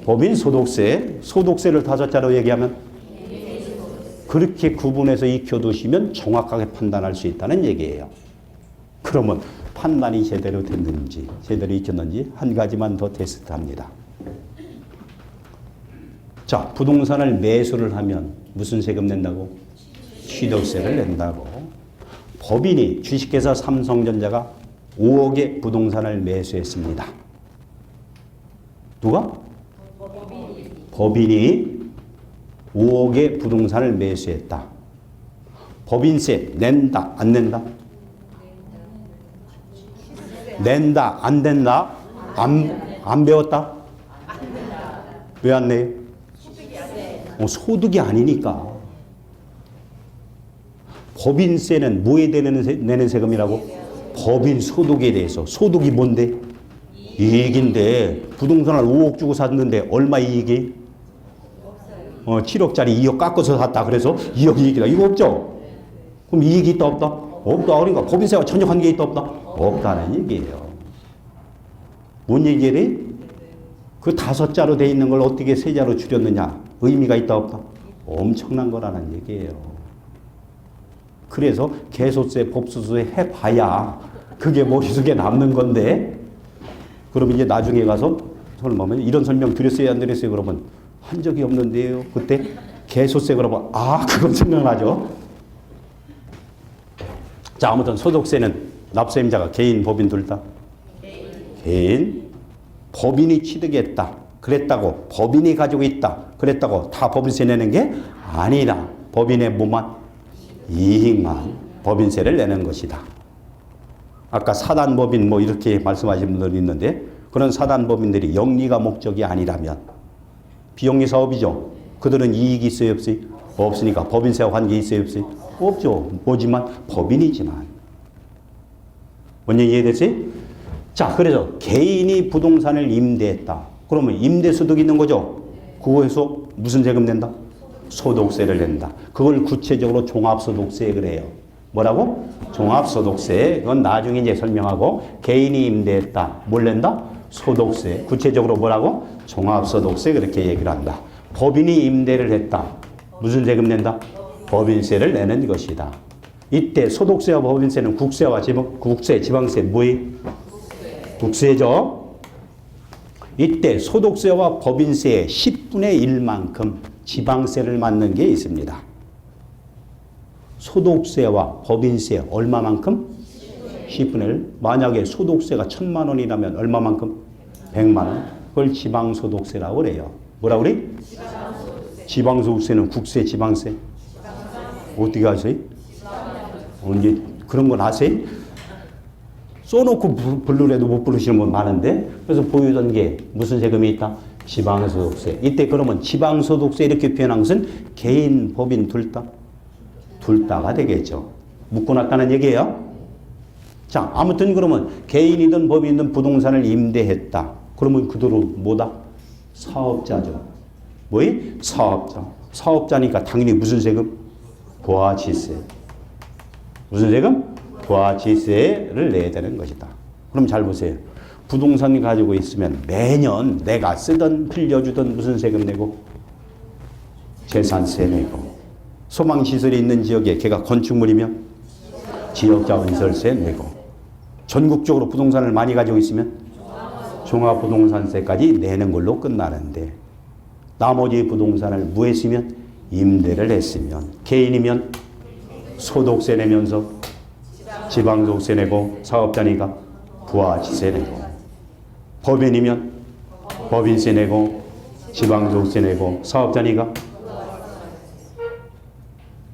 Speaker 1: 법인 소득세, 소득세를 5자로 얘기하면? 그렇게 구분해서 익혀두시면 정확하게 판단할 수 있다는 얘기예요. 그러면 판단이 제대로 됐는지, 제대로 익혔는지 한 가지만 더 테스트합니다. 자, 부동산을 매수를 하면 무슨 세금 낸다고? 취득세를 낸다고. 법인이 주식회사 삼성전자가 5억의 부동산을 매수했습니다. 누가? 법인이 5억의 부동산을 매수했다. 법인세 낸다, 안 낸다? 낸다, 안 낸다? 안 배웠다? 왜 안 내요? 소득이 아니니까. 법인세는 뭐에 내는 세금이라고? 법인 소득에 대해서. 소득이 뭔데? 이익인데 부동산을 5억 주고 샀는데 얼마 이익이? 7억짜리 2억 깎아서 샀다. 그래서 2억 이익이다. 이거 없죠? 그럼 이익이 있다 없다? 없다. 그러니까 법인세와 전혀 관계 있다 없다? 없다는 얘기예요. 뭔 얘기래? 그 5자로 돼 있는 걸 어떻게 3자로 줄였느냐? 의미가 있다 없다? 엄청난 거라는 얘기예요. 그래서 개소세, 법소세 해봐야 그게 머릿속에 남는 건데, 그럼 이제 나중에 가서 설마 이런 설명 드렸어요, 안 드렸어요? 그러면 한 적이 없는데요. 그때 개소세 그러면 그건 생각나죠. 자, 아무튼 소득세는 납세임자가 개인, 법인 둘 다? 개인. 법인이 취득했다. 그랬다고 법인이 가지고 있다. 그랬다고 다 법인세 내는 게 아니다. 법인의 뭐만? 이익만 법인세를 내는 것이다. 아까 사단법인 뭐 이렇게 말씀하신 분들이 있는데, 그런 사단법인들이 영리가 목적이 아니라면 비영리 사업이죠. 그들은 이익이 있어요, 없어요? 없으니까 법인세와 관계 있어요, 없어요? 없죠. 뭐지만 법인이지만. 뭔 얘기 이해됐어요? 자, 그래서 개인이 부동산을 임대했다. 그러면 임대소득이 있는 거죠. 그거에서 무슨 세금 낸다? 소득세를 낸다. 그걸 구체적으로 종합소득세 그래요. 뭐라고? 종합소득세. 그건 나중에 이제 설명하고, 개인이 임대했다. 뭘 낸다? 소득세. 구체적으로 뭐라고? 종합소득세 그렇게 얘기를 한다. 법인이 임대를 했다. 무슨 세금 낸다? 법인세를 내는 것이다. 이때 소득세와 법인세는 국세와 국세, 지방세 뭐예요? 국세죠. 이때 소득세와 법인세의 10분의 1만큼 지방세를 맞는 게 있습니다. 소득세와 법인세 얼마만큼? 10분의 1. 만약에 소득세가 1,000만 원이라면 얼마만큼? 100만 원. 그걸 지방소득세라고 그래요. 뭐라고 그래? 지방소득세는 국세, 지방세. 어떻게 아세요? 언제 그런 건 아세요? 써놓고 부르래도 못 부르시는 분 많은데, 그래서 보유던 게 무슨 세금이 있다? 지방소득세. 이때 그러면 지방소득세 이렇게 표현한 것은 개인, 법인 둘 다? 둘 다가 되겠죠. 묶어놨다는 얘기예요. 자, 아무튼 그러면 개인이든 법인이든 부동산을 임대했다. 그러면 그대로 뭐다? 사업자죠. 뭐이? 사업자. 사업자니까 당연히 무슨 세금? 부가치세. 무슨 세금? 부가치세를 내야 되는 것이다. 그럼 잘 보세요. 부동산 가지고 있으면 매년 내가 쓰던 빌려주던 무슨 세금 내고? 재산세 내고. 소망시설이 있는 지역에 걔가 건축물이면 지역자본시설세 내고. 전국적으로 부동산을 많이 가지고 있으면 종합부동산세까지 내는 걸로 끝나는데, 나머지 부동산을 뭐 했으면? 임대를 했으면, 개인이면 소득세 내면서 지방소득세 내고, 사업자니까 부가치세 내고, 법인이면 법인세 내고 지방소득세 내고, 사업자니까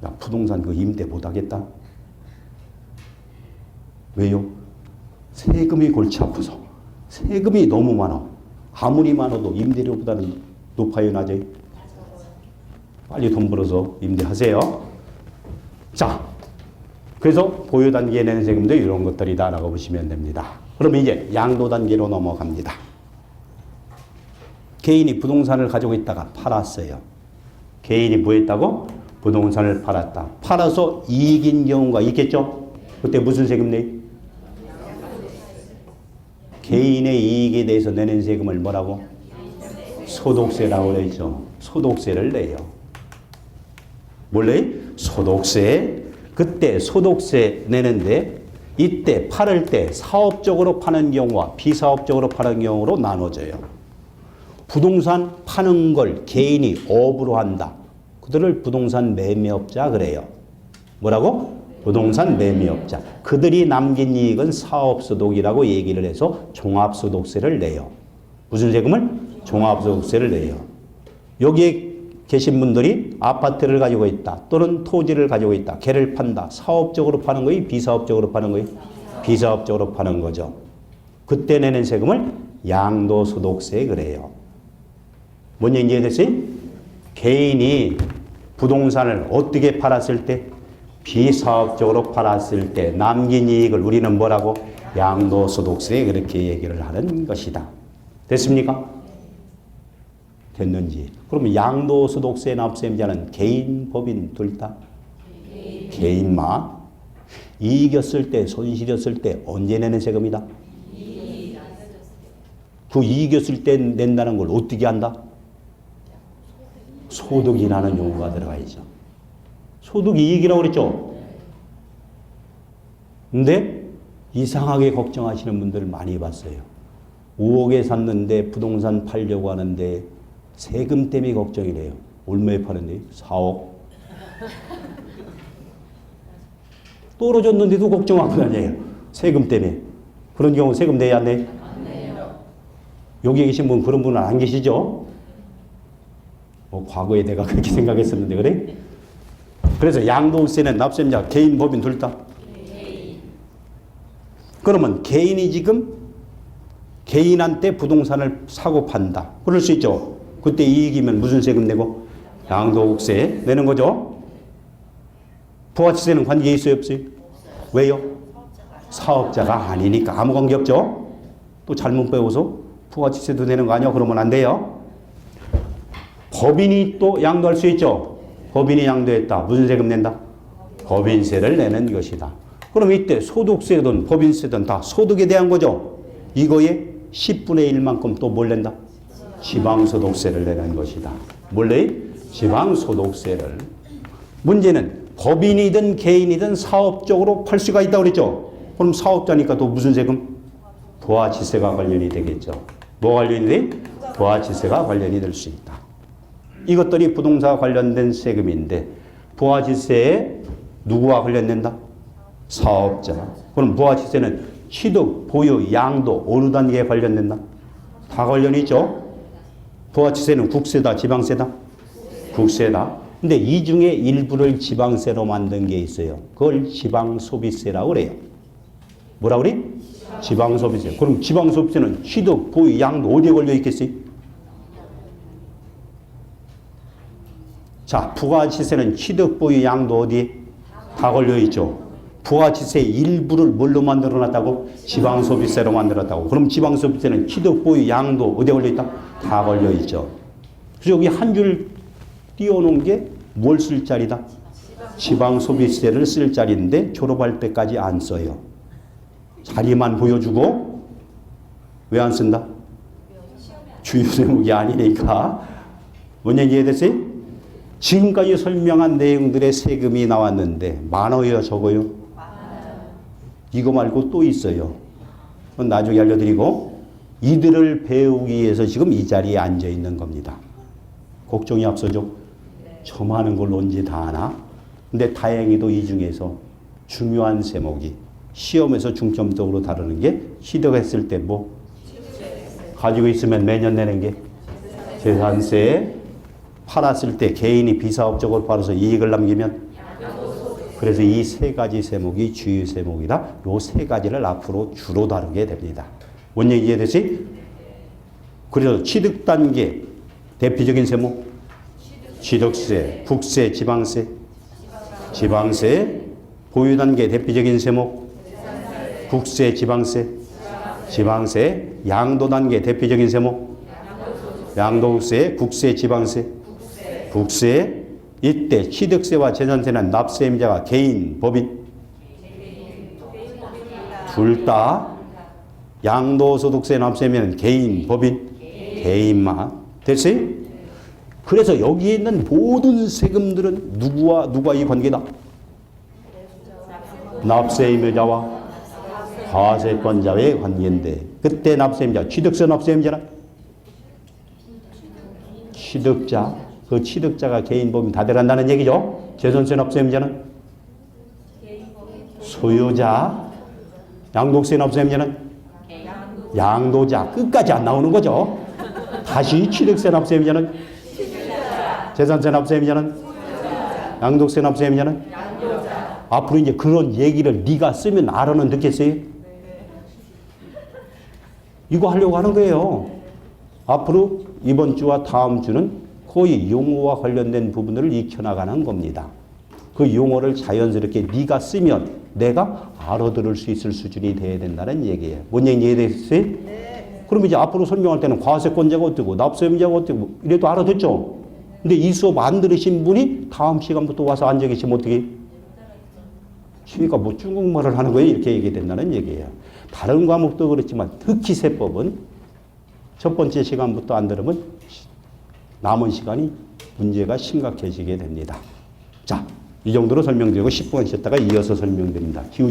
Speaker 1: 야, 부동산 그 임대 못하겠다. 왜요? 세금이 골치 아파서. 세금이 너무 많아. 아무리 많아도 임대료보다는 높아요, 낮아요? 빨리 돈 벌어서 임대하세요. 자, 그래서 보유 단계에 내는 세금도 이런 것들이다라고 보시면 됩니다. 그럼 이제 양도 단계로 넘어갑니다. 개인이 부동산을 가지고 있다가 팔았어요. 개인이 뭐 했다고? 부동산을 팔았다. 팔아서 이익인 경우가 있겠죠? 그때 무슨 세금 내요? 개인의 이익에 대해서 내는 세금을 뭐라고? 소득세라고 그러죠. 소득세를 내요. 원래 소득세. 그때 소득세 내는데, 이때 팔을 때 사업적으로 파는 경우와 비사업적으로 파는 경우로 나눠져요. 부동산 파는 걸 개인이 업으로 한다. 그들을 부동산 매매업자 그래요. 뭐라고? 부동산 매매업자. 그들이 남긴 이익은 사업소득이라고 얘기를 해서 종합소득세를 내요. 무슨 세금을? 종합소득세를 내요. 여기에 계신 분들이 아파트를 가지고 있다. 또는 토지를 가지고 있다. 걔를 판다. 사업적으로 파는 거예요? 비사업적으로 파는 거예요? 비사업적으로 파는 거죠. 그때 내는 세금을 양도소득세 그래요. 뭔 얘기인지 이해됐어요? 개인이 부동산을 어떻게 팔았을 때? 비사업적으로 팔았을 때 남긴 이익을 우리는 뭐라고? 양도소득세 그렇게 얘기를 하는 것이다. 됐습니까? 됐는지. 그러면 양도소득세 납세임자는 개인, 법인 둘 다? 개인만. 이익이었을 때, 손실이었을 때 언제 내는 세금이다? 그 이익이었을 때 낸다는 걸 어떻게 한다? 소득이라는 용어가 들어가 있죠. 소득 이익이라고 그랬죠. 근데 이상하게 걱정하시는 분들 많이 봤어요. 5억에 샀는데 부동산 팔려고 하는데 세금 때문에 걱정이래요. 얼마에 파는데? 4억. 떨어졌는데도 걱정하고 다녀요. 세금 때문에. 그런 경우 세금 내야 안 내? 여기 계신 분 그런 분은 안 계시죠? 과거에 내가 그렇게 생각했었는데 그래? 그래서 양도세는 납세자 개인 법인 둘 다. 그러면 개인이 지금 개인한테 부동산을 사고 판다. 그럴 수 있죠. 그때 이익이면 무슨 세금 내고? 양도세 내는 거죠. 부가치세는 관계 있어요 없어요? 왜요? 사업자가 아니니까 아무 관계 없죠. 또 잘못 배워서 부가치세도 내는 거 아니야? 그러면 안 돼요. 법인이 또 양도할 수 있죠. 법인이 양도했다. 무슨 세금 낸다? 법인세를 내는 것이다. 그럼 이때 소득세든 법인세든 다 소득에 대한 거죠. 이거에 10분의 1만큼 또 뭘 낸다? 지방소득세를 내는 것이다. 뭘 내? 지방소득세를. 문제는 법인이든 개인이든 사업적으로 팔 수가 있다고 그랬죠. 그럼 사업자니까 또 무슨 세금? 부가치세가 관련이 되겠죠. 뭐 관련이 돼? 부가치세가 관련이 될 수 있다. 이것들이 부동산 관련된 세금인데 부가치세에 누구와 관련된다? 사업자. 그럼 부가치세는 취득, 보유, 양도 어느 단계에 관련된다? 다 관련이 있죠. 부가치세는 국세다, 지방세다? 국세다. 근데 이 중에 일부를 지방세로 만든 게 있어요. 그걸 지방소비세라고 그래요. 뭐라 그래? 지방소비세. 그럼 지방소비세는 취득, 보유, 양도 어디에 걸려 있겠어요? 자, 부가치세는 취득, 보유, 양도 어디에? 다 걸려 있죠. 부가치세 일부를 뭘로 만들어 놨다고? 지방소비세로 만들었다고. 그럼 지방소비세는 취득, 보유, 양도 어디에 걸려 있다? 다 걸려 있죠. 그래서 여기 한 줄 띄워놓은 게 뭘 쓸 자리다? 지방소비세를 쓸 자리인데 졸업할 때까지 안 써요. 자리만 보여주고 왜 안 쓴다? 주요 제목이 아니니까. 뭔 얘기 이해됐어요? 지금까지 설명한 내용들의 세금이 나왔는데 많아요, 적어요? 이거 말고 또 있어요. 그건 나중에 알려드리고 이들을 배우기 위해서 지금 이 자리에 앉아 있는 겁니다. 걱정이 앞서죠? 점하는 걸 언제 다 아나? 근데 다행히도 이 중에서 중요한 세목이 시험에서 중점적으로 다루는 게 취득했을 때 뭐? 가지고 있으면 매년 내는 게 재산세. 팔았을 때 개인이 비사업적으로 팔아서 이익을 남기면 그래서 이 세 가지 세목이 주요 세목이다. 이 세 가지를 앞으로 주로 다루게 됩니다. 뭔 얘기 이해되지? 그래서 취득 단계 대표적인 세목 취득세, 국세, 지방세, 지방세. 보유 단계 대표적인 세목 국세, 지방세, 지방세. 양도 단계 대표적인 세목 양도세, 국세, 지방세, 국세. 이때 취득세와 재산세는 납세임자가 개인, 법인 둘 다. 양도소득세 납세면 개인, 법인 개인만. 됐어요? 그래서 여기에 있는 모든 세금들은 누가 이 관계다? 납세임자와 과세권자의 관계인데 그때 납세임자, 취득세 납세임자는 취득자, 그 취득자가 개인 법인 다 들어간다는 얘기죠. 재산세 납세임자는 소유자, 양도세 납세임자는 양도자. 끝까지 안 나오는 거죠. 다시 취득세 납세임자는 재산세 납세임자는 양도세 납세임자는 앞으로 이제 그런 얘기를 네가 쓰면 알아는 듣겠어요? 이거 하려고 하는 거예요. 앞으로 이번 주와 다음 주는 거의 용어와 관련된 부분을 익혀나가는 겁니다. 그 용어를 자연스럽게 네가 쓰면 내가 알아들을 수 있을 수준이 돼야 된다는 얘기예요. 뭔 얘기 이해됐어요? 네. 그럼 이제 앞으로 설명할 때는 과세권자가 어떻고 납세임자가 어떻고 이래도 알아듣죠? 근데 이 수업 안 들으신 분이 다음 시간부터 와서 앉아 계시면 어떻게 지가 뭐 중국말을 하는 거예요? 이렇게 얘기된다는 얘기예요. 다른 과목도 그렇지만 특히 세법은 첫 번째 시간부터 안 들으면 남은 시간이 문제가 심각해지게 됩니다. 자, 이 정도로 설명드리고 10분 쉬었다가 이어서 설명드립니다.